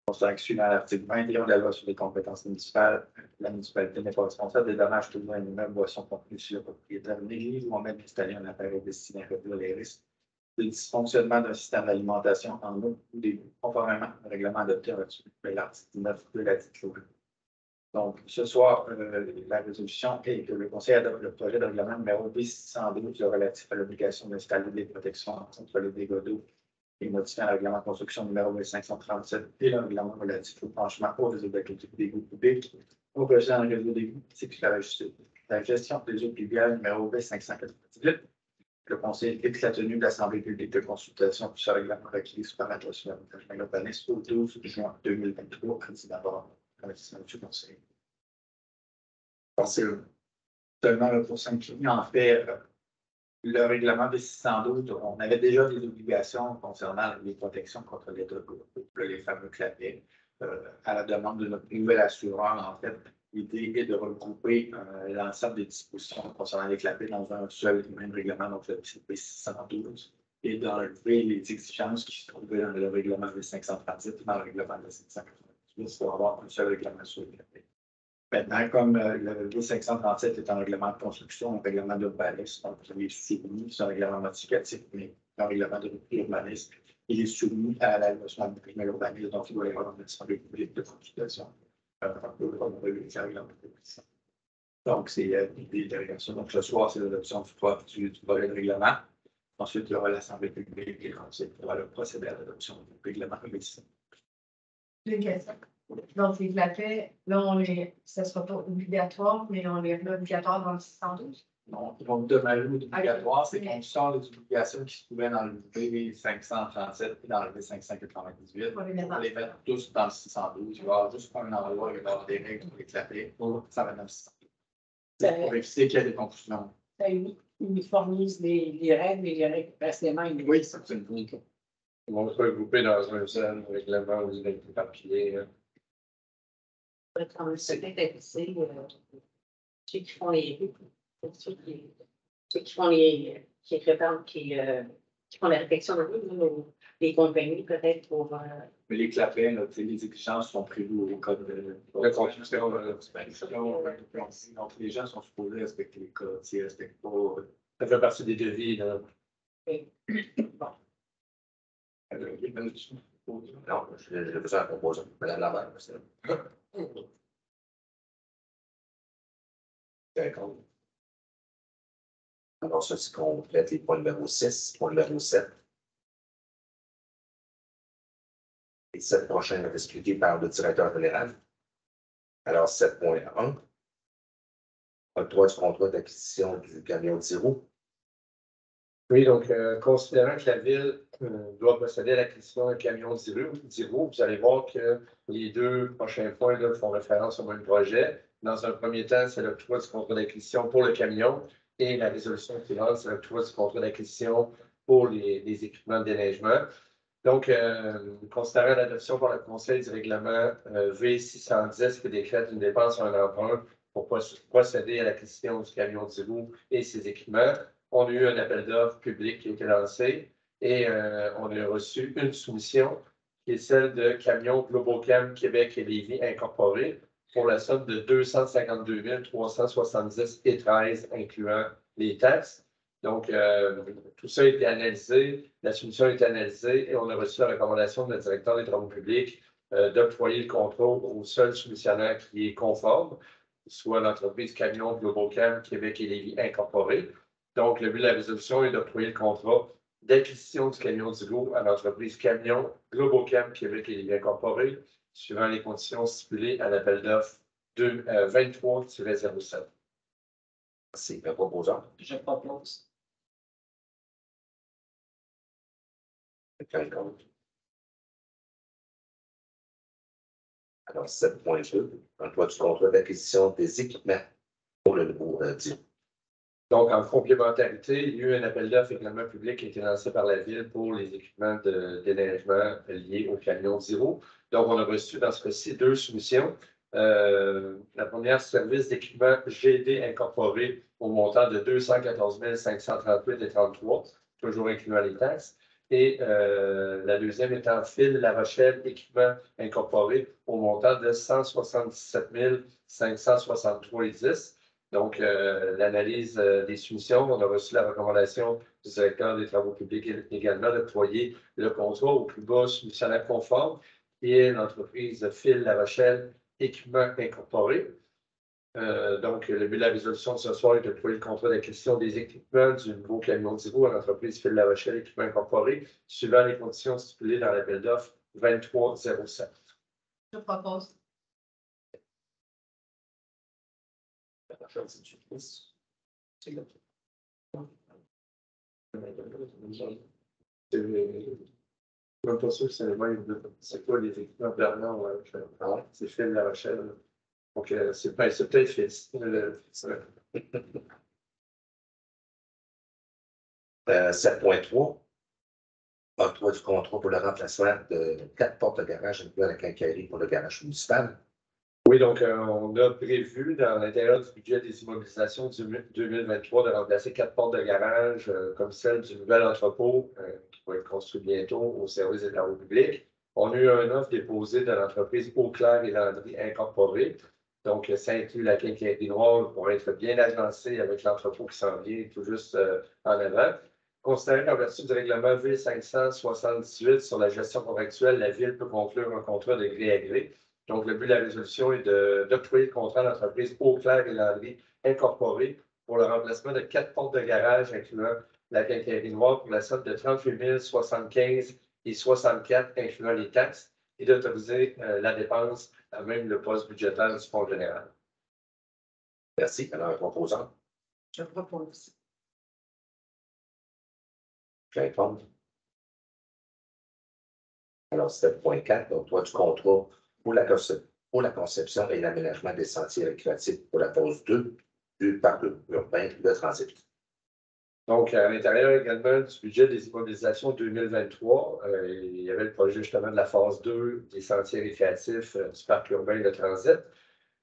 Considérant que suivant l'article 21 de la loi sur les compétences municipales, la municipalité n'est pas responsable des dommages causés à un immeuble ou à son contenu si le propriétaire néglige ou omet d'installer un appareil destiné à réduire les risques de dysfonctionnement d'un système d'alimentation en eau ou d'égouts, conformément au règlement adopté à l'article 9 de la dite loi. Donc, ce soir, la résolution est que le Conseil adopte le projet de règlement numéro B612 relatif à l'obligation d'installer des protections contre les dégâts d'eau et modifiant le règlement de construction numéro B537 et le règlement relatif au branchement au réseau d'aqueduc d'égouts publics, au rejet dans le réseau d'égouts, ainsi que la gestion des eaux pluviales numéro B598. Le Conseil fixe la tenue de l'Assemblée publique de consultation pour ce règlement requis par la loi sur l'aménagement et l'urbanisme au 12 juin 2023, ainsi d'abord avec le Conseil. C'est seulement pour s'incliner. En fait, le règlement de 612, on avait déjà des obligations concernant les protections contre les dégâts, les fameux clapets, à la demande de notre nouvel assureur, en fait. l'idée est de regrouper l'ensemble des dispositions concernant les clapets dans un seul et même règlement, donc le CP 612, et d'enlever les exigences qui se trouvaient dans le règlement de 537 et dans le règlement de 598 pour avoir un seul règlement sur les clapets. Maintenant, comme le V537 est un règlement de construction, un règlement d'urbanisme, donc il est soumis, c'est un règlement modificatif, mais un règlement d'urbanisme, il est soumis à la loi sur l'urbanisme, donc il doit y avoir une assemblée publique de consultation. Un peu comme le règlement de. Donc, c'est l'idée derrière ça. Donc, ce soir, c'est l'adoption du projet de règlement. Ensuite, il y aura l'assemblée publique et ensuite, il y aura le procédé à l'adoption du règlement. Deux questions. Donc, les clapets, là, ça ne sera pas obligatoire, mais on les remet obligatoires dans le 612. Non, ils vont demeurer obligatoires. C'est qu'on sort les obligations qui se trouvaient dans le V537 et dans le V598. On va les On mettre va les mettre tous dans le 612. Il va y avoir juste un endroit, il va y avoir des règles pour les clapets. Ça va être dans le 612. Pour éviter qu'il y ait des confusions. Ça uniformise les règles et les règles restent les mêmes. Oui, c'est une unique. Ils vont se regrouper dans un seul règlement où ils vont être éparpillés. Comme c'est peut-être ceux qui font les ceux qui font les qui préparent, qui font la réflexion de rue, les compagnies peut-être pour Mais les clapets, là, les exigences sont prévues au code de construction. Donc, les gens sont supposés respecter les codes. S'ils ne respectent pas, Ça fait partie des devis. Là. Non, j'ai besoin de proposer. Madame Lamar, c'est d'accord. Alors, ceci complète les points numéro 6, point numéro 7. Les 7 prochains vont être expliqués par le directeur général. Alors, 7.1. Octroi du contrat d'acquisition du camion de 0. Oui, donc, considérant que la ville doit procéder à l'acquisition d'un camion d'Iro, vous allez voir que les deux prochains points là, font référence au même projet. Dans un premier temps, c'est l'octroi du contrat d'acquisition pour le camion et la résolution suivante, c'est l'octroi du contrat d'acquisition pour les équipements de déneigement. Donc, considérant l'adoption par le Conseil du règlement V610 qui décrète une dépense sur un emprunt pour procéder à l'acquisition du camion d'Iro et ses équipements, on a eu un appel d'offres public qui a été lancé et on a reçu une soumission qui est celle de Camions Globocam Québec et Lévis Incorporé pour la somme de 252 370,13 incluant les taxes. Donc, tout ça a été analysé, la soumission a été analysée et on a reçu la recommandation de notre directeur des travaux publics d'octroyer le contrôle au seul soumissionnaire qui est conforme, soit l'entreprise Camions Globocam Québec et Lévis Incorporé. Donc, le but de la résolution est d'octroyer le contrat d'acquisition du camion d'Igo à l'entreprise Camion Globocam Québec et Lévis Incorporé, suivant les conditions stipulées à l'appel d'offres 23-07. C'est un proposant. je propose. Quelqu'un contre. Alors, 7.2. Emploi du contrat d'acquisition des équipements pour le nouveau DIO. Donc, en complémentarité, il y a eu un appel d'offres également public qui a été lancé par la Ville pour les équipements de déneigement liés au camion Zero. Donc, on a reçu dans ce cas-ci deux soumissions. La première, service d'équipement GD incorporé au montant de 214 538,33, toujours incluant les taxes. Et la deuxième étant Fil La Rochelle équipement incorporé au montant de 177 563,10. Donc, l'analyse des soumissions, on a reçu la recommandation du directeur des travaux publics également d'octroyer le contrat au plus bas soumissionnaire conforme, qui est l'entreprise Fil La Rochelle Équipement Incorporé. Donc, le but de la résolution de ce soir est d'octroyer le contrat d'acquisition des équipements du nouveau camion d'Ivo à l'entreprise Fil La Rochelle Équipement Incorporé, suivant les conditions stipulées dans l'appel d'offres 2307. Je propose. C'est même pas sûr que c'est le même. C'est quoi les équipements Bernard? C'est Fil La Rochelle. Donc, c'est peut-être Fils. 7.3. Octroi du contrat pour le remplacement de 4 portes de garage incluant la quincaillerie pour le garage municipal. Oui, donc on a prévu dans l'intérieur du budget des immobilisations du 2023 de remplacer 4 portes de garage comme celle du nouvel entrepôt qui va être construit bientôt au service des travaux publics. On a eu une offre déposée de l'entreprise Eau-Claire et Landry Incorporée. Donc, ça inclut la quincaillerie noire pour être bien agencé avec l'entrepôt qui s'en vient tout juste en avant. Considérant qu'en vertu du règlement V578 sur la gestion contractuelle, la Ville peut conclure un contrat de gré à gré. Donc, le but de la résolution est d'octroyer le contrat à l'entreprise Eau-Claire et Landry Incorporée pour le remplacement de 4 portes de garage, incluant la quincaillerie noire, pour la somme de 38 075 et 64, incluant les taxes, et d'autoriser la dépense à même le poste budgétaire du Fonds général. Merci. Alors, un proposant. Je propose. J'informe. Alors, step point 4, donc toi, du contrat pour la conception et l'aménagement des sentiers récréatifs pour la phase 2 du parc urbain de transit. Donc, à l'intérieur également du budget des immobilisations 2023, il y avait le projet justement de la phase 2 des sentiers récréatifs du parc urbain de transit.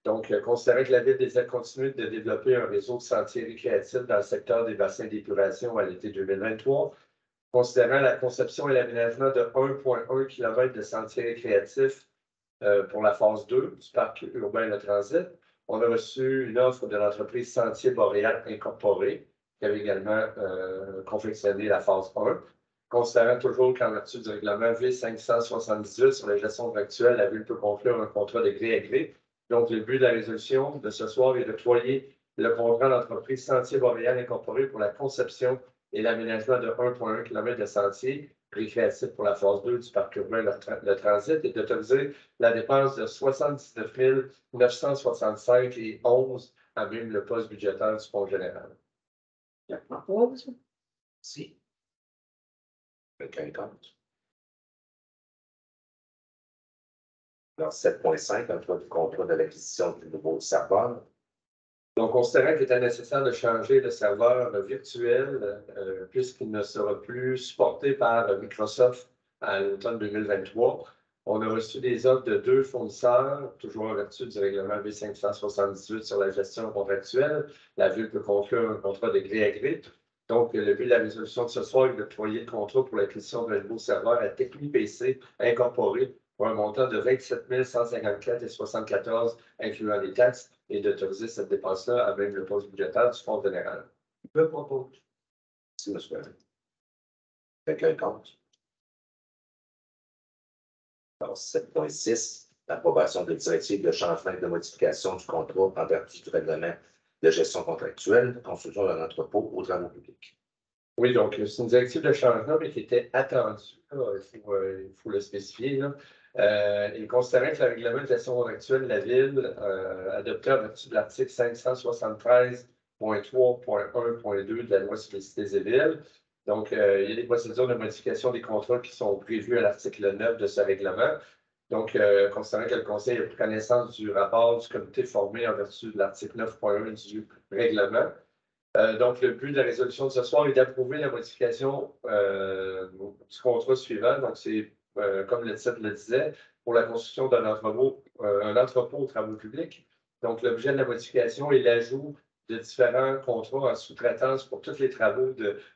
Donc, considérant que la Ville désire continuer de développer un réseau de sentiers récréatifs dans le secteur des bassins d'épuration à l'été 2023, considérant la conception et l'aménagement de 1,1 km de sentiers récréatifs pour la phase 2 du parc urbain de transit, on a reçu une offre de l'entreprise Sentier Boréal Incorporée, qui avait également confectionné la phase 1. Considérant toujours qu'en vertu du règlement V578 sur la gestion contractuelle, la Ville peut conclure un contrat de gré à gré. Donc, le but de la résolution de ce soir est d'octroyer le contrat à l'entreprise Sentier Boréal Incorporée pour la conception et l'aménagement de 1,1 km de sentiers récréatifs pour la phase 2 du parc urbain de transit et d'autoriser la dépense de 79 965 et 11 à même le poste budgétaire du Fonds général. Je propose. Si. Quelqu'un compte. Alors, 7.5, emploi du contrat de l'acquisition du nouveau serveur. Donc, considérant qu'il était nécessaire de changer le serveur virtuel puisqu'il ne sera plus supporté par Microsoft à l'automne 2023, on a reçu des offres de 2 fournisseurs, toujours en vertu du règlement V578 sur la gestion contractuelle. La Ville peut conclure un contrat de gré à gré. Donc, le but de la résolution de ce soir est d'octroyer le contrat pour l'acquisition d'un nouveau serveur à TechniPC incorporé pour un montant de 27 154 et 74, incluant les taxes, et d'autoriser cette dépense-là à même le poste budgétaire du Fonds général. Je propose. Merci, M. Quelqu'un compte. Alors, 7.6, l'approbation de directive de changement et de modification du contrat en vertu du règlement de gestion contractuelle de construction d'un entrepôt aux travaux publics. Oui, donc c'est une directive de changement, mais qui était attendue. Il faut le spécifier. Là. Et considérant que le règlement de gestion contractuelle de la Ville, adopté en vertu de l'article 573.3.1.2 de la loi sur les cités et villes, donc il y a des procédures de modification des contrats qui sont prévues à l'article 9 de ce règlement. Donc, considérant que le Conseil a pris connaissance du rapport du comité formé en vertu de l'article 9.1 du règlement, donc, le but de la résolution de ce soir est d'approuver la modification du contrat suivant. Donc, c'est, comme le titre le disait, pour la construction d'un entrepôt aux travaux publics. Donc, l'objet de la modification est l'ajout de différents contrats en sous-traitance pour tous les travaux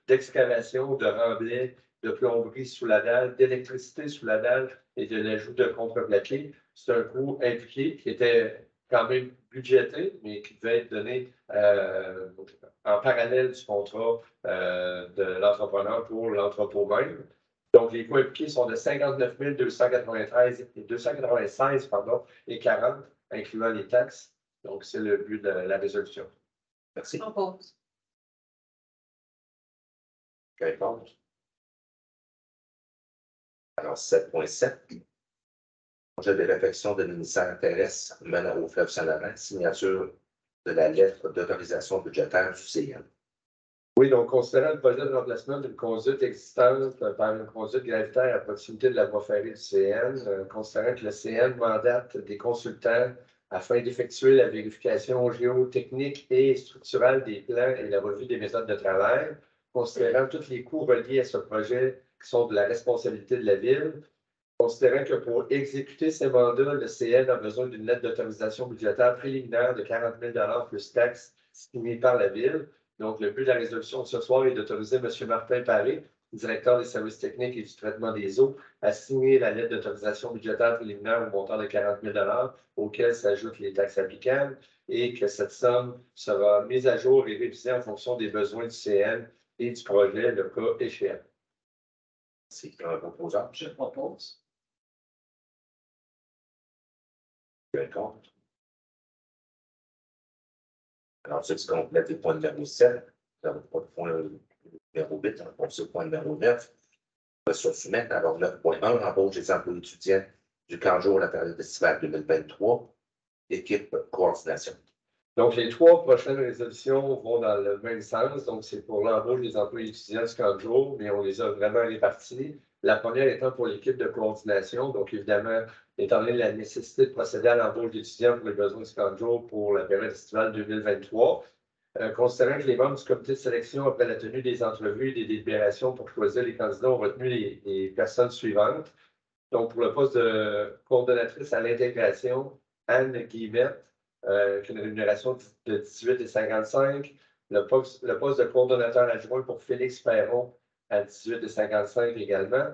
d'excavation, de remblai, de plomberie sous la dalle, d'électricité sous la dalle et de l'ajout de contreplaqué. C'est un coût impliqué qui était quand même budgété, mais qui devait être donné en parallèle du contrat de l'entrepreneur pour l'entrepôt même. Donc, les coûts impliqués sont de 59 296 et 40, incluant les taxes. Donc, c'est le but de la résolution. Merci. Je propose. Quelqu'un compte. Alors, 7.7. Projet de réflexion de ministère terrestre menant au fleuve Saint-Laurent, signature de la lettre d'autorisation budgétaire du CN. Oui, donc, considérant le projet de remplacement d'une conduite existante par une conduite gravitaire à proximité de la voie ferrée du CN, considérant que le CN mandate des consultants afin d'effectuer la vérification géotechnique et structurelle des plans et la revue des méthodes de travail, considérant tous les coûts reliés à ce projet qui sont de la responsabilité de la Ville, Considérant que pour exécuter ces mandats, le CN a besoin d'une lettre d'autorisation budgétaire préliminaire de 40 000 plus taxes signée par la Ville. Donc, le but de la résolution de ce soir est d'autoriser M. Martin Paré, directeur des services techniques et du traitement des eaux, à signer la lettre d'autorisation budgétaire préliminaire au montant de 40 000 auquel s'ajoutent les taxes applicables et que cette somme sera mise à jour et révisée en fonction des besoins du CN et du projet, le cas échéant. C'est un proposant. Je propose. Contre. Alors, ceux qui complètent le point numéro 7, nous n'avons pas de point numéro 8, on passe au point numéro 9. On va se soumettre. Alors, 9.1, embauche des emplois étudiants du camp jour à la période estivale 2023, équipe coordination. Donc, les 3 prochaines résolutions vont dans le même sens. Donc, c'est pour l'embauche des emplois étudiants du camp jour, mais on les a vraiment répartis. La première étant pour l'équipe de coordination. Donc, évidemment, étant donné la nécessité de procéder à l'embauche d'étudiants pour les besoins du camp jour pour la période estivale 2023. Considérant que les membres du comité de sélection, après la tenue des entrevues et des délibérations pour choisir les candidats, ont retenu les personnes suivantes. Donc, pour le poste de coordonnatrice à l'intégration, Anne Guillemette, qui a une rémunération de 18,55 $. Le poste de coordonnateur adjoint pour Félix Perron à 18,55 $ également.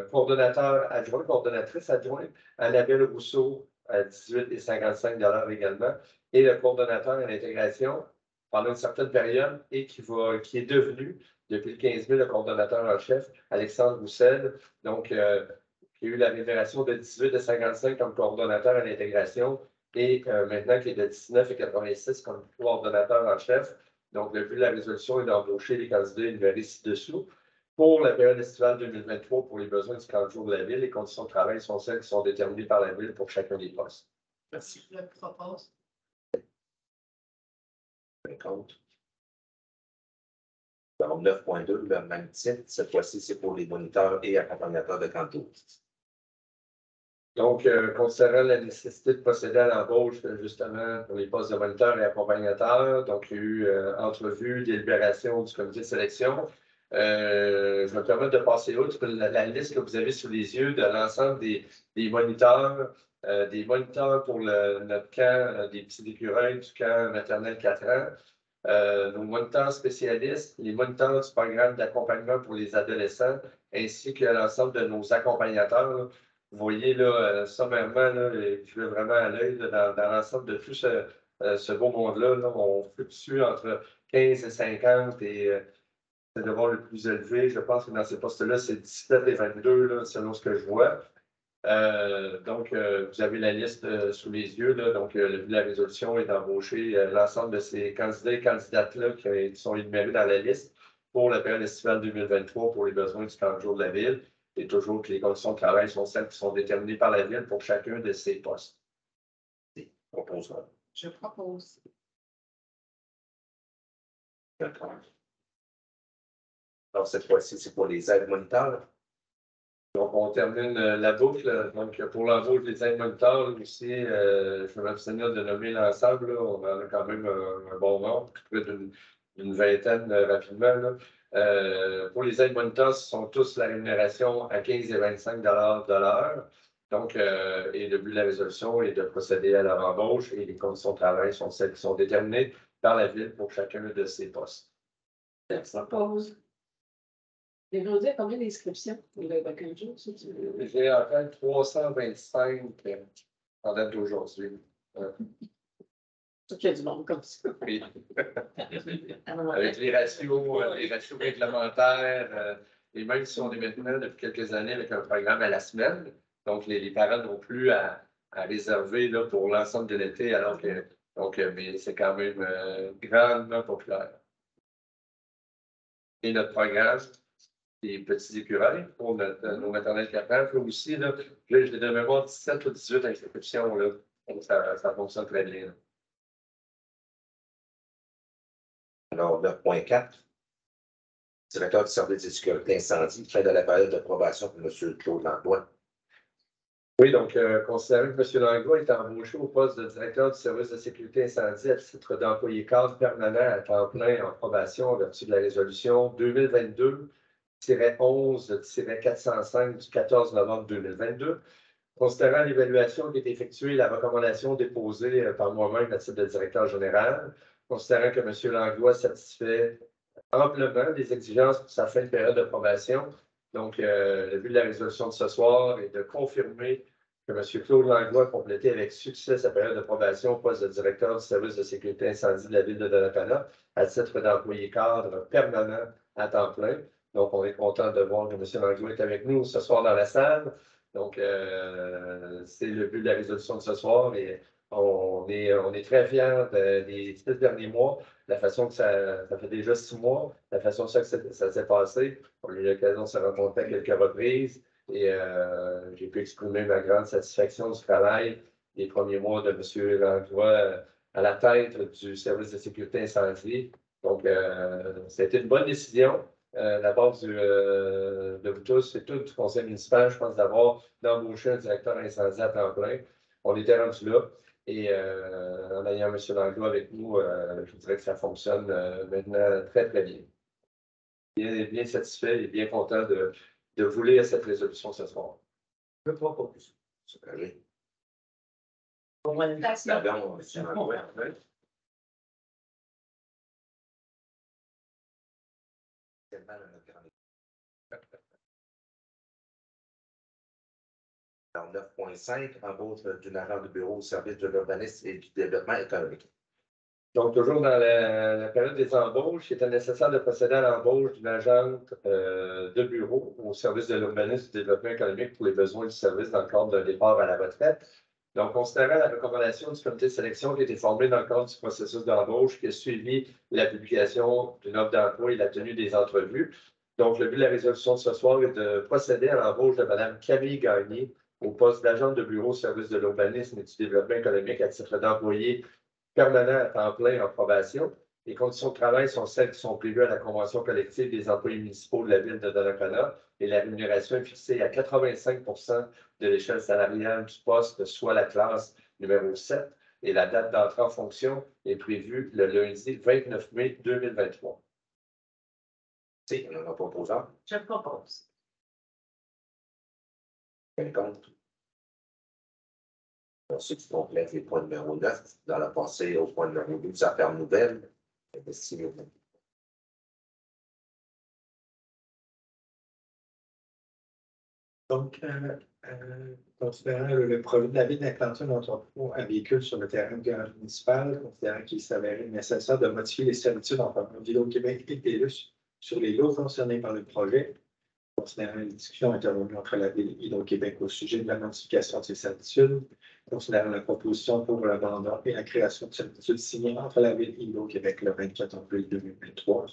Coordonnateur adjoint, coordonnatrice adjointe, Annabelle Rousseau à 18,55 $ également. Et le coordonnateur à l'intégration pendant une certaine période et qui est devenu, depuis le 15 000, le coordonnateur en chef, Alexandre Roussel, donc qui a eu la rémunération de 18,55 $ comme coordonnateur à l'intégration et maintenant qui est de 19,86 $ comme coordonnateur en chef. Donc, le but de la résolution est d'embaucher les candidats énumérés ci-dessous pour la période estivale 2023 pour les besoins du camp de jour de la Ville. Les conditions de travail sont celles qui sont déterminées par la Ville pour chacun des postes. Merci. Je le propose. Contre. Donc, 9.2, le même titre. Cette fois-ci, c'est pour les moniteurs et accompagnateurs de canto. Donc, considérant la nécessité de procéder à l'embauche, justement, pour les postes de moniteurs et accompagnateurs, donc il y a eu entrevue, délibération du comité de sélection. Je me permets de passer outre la liste que vous avez sous les yeux de l'ensemble des moniteurs pour notre camp des petits écureuils du camp maternel 4 ans. Nos moniteurs spécialistes, les moniteurs du programme d'accompagnement pour les adolescents, ainsi que l'ensemble de nos accompagnateurs. Vous voyez, là, sommairement, là, je vais vraiment à l'œil dans l'ensemble de tout ce beau monde-là. Là, on fluctue entre 15 et 50 et c'est de voir le plus élevé. Je pense que dans ces postes-là, c'est 17 et 22, là, selon ce que je vois. Donc, vous avez la liste sous les yeux. Là, donc, le but de la résolution est d'embaucher l'ensemble de ces candidats et candidates-là qui sont énumérés dans la liste pour la période estivale 2023 pour les besoins du camp de jour de la Ville. Et toujours que les conditions de travail sont celles qui sont déterminées par la Ville pour chacun de ces postes. Proposant. Je propose. D'accord. Alors, cette fois-ci, c'est pour les aides moniteurs. Donc, on termine la boucle. Donc, pour l'embauche des aides moniteurs aussi, je vais m'abstenir de nommer l'ensemble. On en a quand même un bon nombre, près d'une vingtaine rapidement. Là. Pour les aides moniteurs, ce sont tous la rémunération à 15 et 25 $ de l'heure. Donc, et le but de la résolution est de procéder à leur embauche et les conditions de travail sont celles qui sont déterminées par la Ville pour chacun de ces postes. Je propose. Vous dire combien d'inscriptions pour le camp de jour? J'ai en fait 325 en date d'aujourd'hui. Il y a du monde comme ça. Oui. Avec les ratios réglementaires, et même si on est maintenant depuis quelques années avec un programme à la semaine, donc les parents n'ont plus à réserver là, pour l'ensemble de l'été, alors que mais c'est quand même grandement populaire. Et notre programme, les petits écureuils pour nos maternelles 4 ans, aussi, là, j'ai de mémoire 17 ou 18 inscriptions, là. Donc ça fonctionne très bien. Là. Alors, 9.4, directeur du service de sécurité incendie, fin de la période de probation pour M. Claude Langlois. Oui, donc, considérant que M. Langlois est embauché au poste de directeur du service de sécurité incendie à titre d'employé cadre permanent à temps plein en probation en vertu de la résolution 2022 2022-11-405 du 14 novembre 2022. Considérant l'évaluation qui est effectuée, la recommandation déposée par moi-même à titre de directeur général, considérant que M. Langlois satisfait amplement des exigences pour sa fin de période de probation. Donc, le but de la résolution de ce soir est de confirmer que M. Claude Langlois a complété avec succès sa période de probation au poste de directeur du service de sécurité incendie de la ville de Donnacona à titre d'employé cadre permanent à temps plein. Donc, on est content de voir que M. Langlois est avec nous ce soir dans la salle. Donc, c'est le but de la résolution de ce soir et on est très fiers des 6 derniers mois, la façon que ça fait déjà 6 mois, la façon que ça s'est passé. On a eu l'occasion de se rencontrer à quelques reprises et j'ai pu exprimer ma grande satisfaction du travail des premiers mois de M. Langlois à la tête du service de sécurité incendie. Donc, c'était une bonne décision. La base de vous tous et tout du conseil municipal, je pense, d'embaucher un directeur incendie à temps plein. On était rendu là. Et en ayant M. Langlois avec nous, je dirais que ça fonctionne maintenant très, très bien. Bien satisfait et bien content de vous lire cette résolution ce soir. Je ne crois pas plus. C'est vrai. Pour moi, Pardon, M. Langlois. Alors, 9.5, embauche d'une agent de bureau au service de l'urbanisme et du développement économique. Donc, toujours dans la période des embauches, il était nécessaire de procéder à l'embauche d'une agente de bureau au service de l'urbanisme et du développement économique pour les besoins du service dans le cadre d'un départ à la retraite. Donc, considérant la recommandation du comité de sélection qui a été formé dans le cadre du processus d'embauche qui a suivi la publication d'une offre d'emploi et la tenue des entrevues. Donc, le but de la résolution de ce soir est de procéder à l'embauche de Mme Camille Gagné au poste d'agente de bureau au service de l'urbanisme et du développement économique à titre d'employé permanent à temps plein en probation. Les conditions de travail sont celles qui sont prévues à la convention collective des employés municipaux de la ville de Donnacona et la rémunération est fixée à 85 de l'échelle salariale du poste, soit la classe numéro 7. Et la date d'entrée en fonction est prévue le lundi 29 mai 2023. Si, on a un proposant. je propose. Quel compte? Ensuite, tu complètes les points numéro 9 dans la passée au point numéro 12, affaires nouvelles. Donc, considérant le projet de la ville d'implanter un entrepôt à véhicules sur le terrain du garage municipal, considérant qu'il s'avérait nécessaire de modifier les servitudes en faveur d'Hydro-Québec et TELUS sur les lots concernés par le projet, considérant les discussions intervenues entre la ville et Hydro-Québec au sujet de la modification de ces servitudes, considérant la proposition pour l'abandon et la création de servitudes signées entre la ville et Hydro-Québec le 24 avril 2023,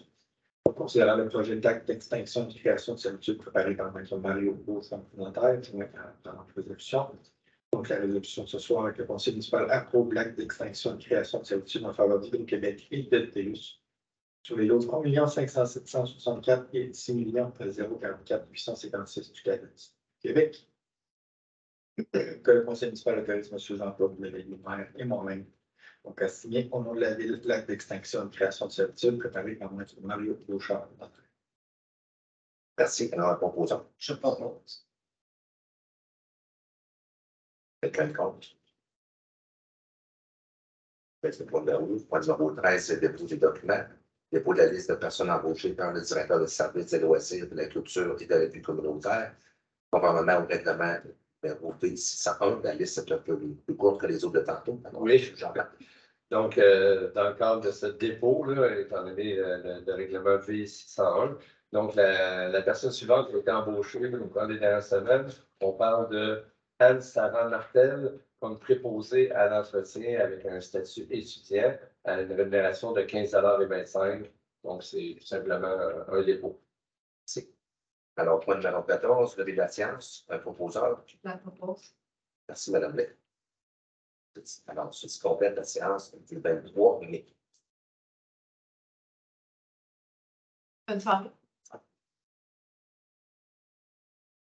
considérant le projet d'acte d'extinction et de création de servitudes préparé par M. Mario Beauchamp-Nanterre, joint à la résolution. Donc, la résolution de ce soir avec le conseil municipal approuve l'acte d'extinction et de création de servitudes en faveur d'Hydro-Québec et de TELUS sur les lots de 3 507 164 et 6 044 856 du Québec. Que le conseil municipal autorise M. Jean-Claude Lévesque et moi-même donc à signer au nom de la ville l'acte d'extinction et de création de servitudes préparé par M. Mario Beauchamp-Nanterre. Merci. Alors, un proposant. Je propose. Quelqu'un compte? C'est le point numéro 13, c'est le dépôt des documents. Dépôt de la liste de personnes embauchées par le directeur de service des loisirs, de la culture et de la vie communautaire. Conformément au règlement numéro V601, la liste est un peu plus courte que les autres de tantôt. Alors, Oui. Jean-Pierre. Donc, dans le cadre de ce dépôt-là, étant donné le règlement V601, donc la personne suivante qui a été embauchée au cours des dernières semaines, on parle de Anne-Sarah Martel comme préposée à l'entretien avec un statut étudiant à une rémunération de 15,25 $. Donc, c'est tout simplement un dépôt. Merci. Alors, point numéro 14, lever de la science, un proposeur. Je la propose. Merci, Mme Blais. Alors, ceci complète la séance du 23 mai. Bonne soirée.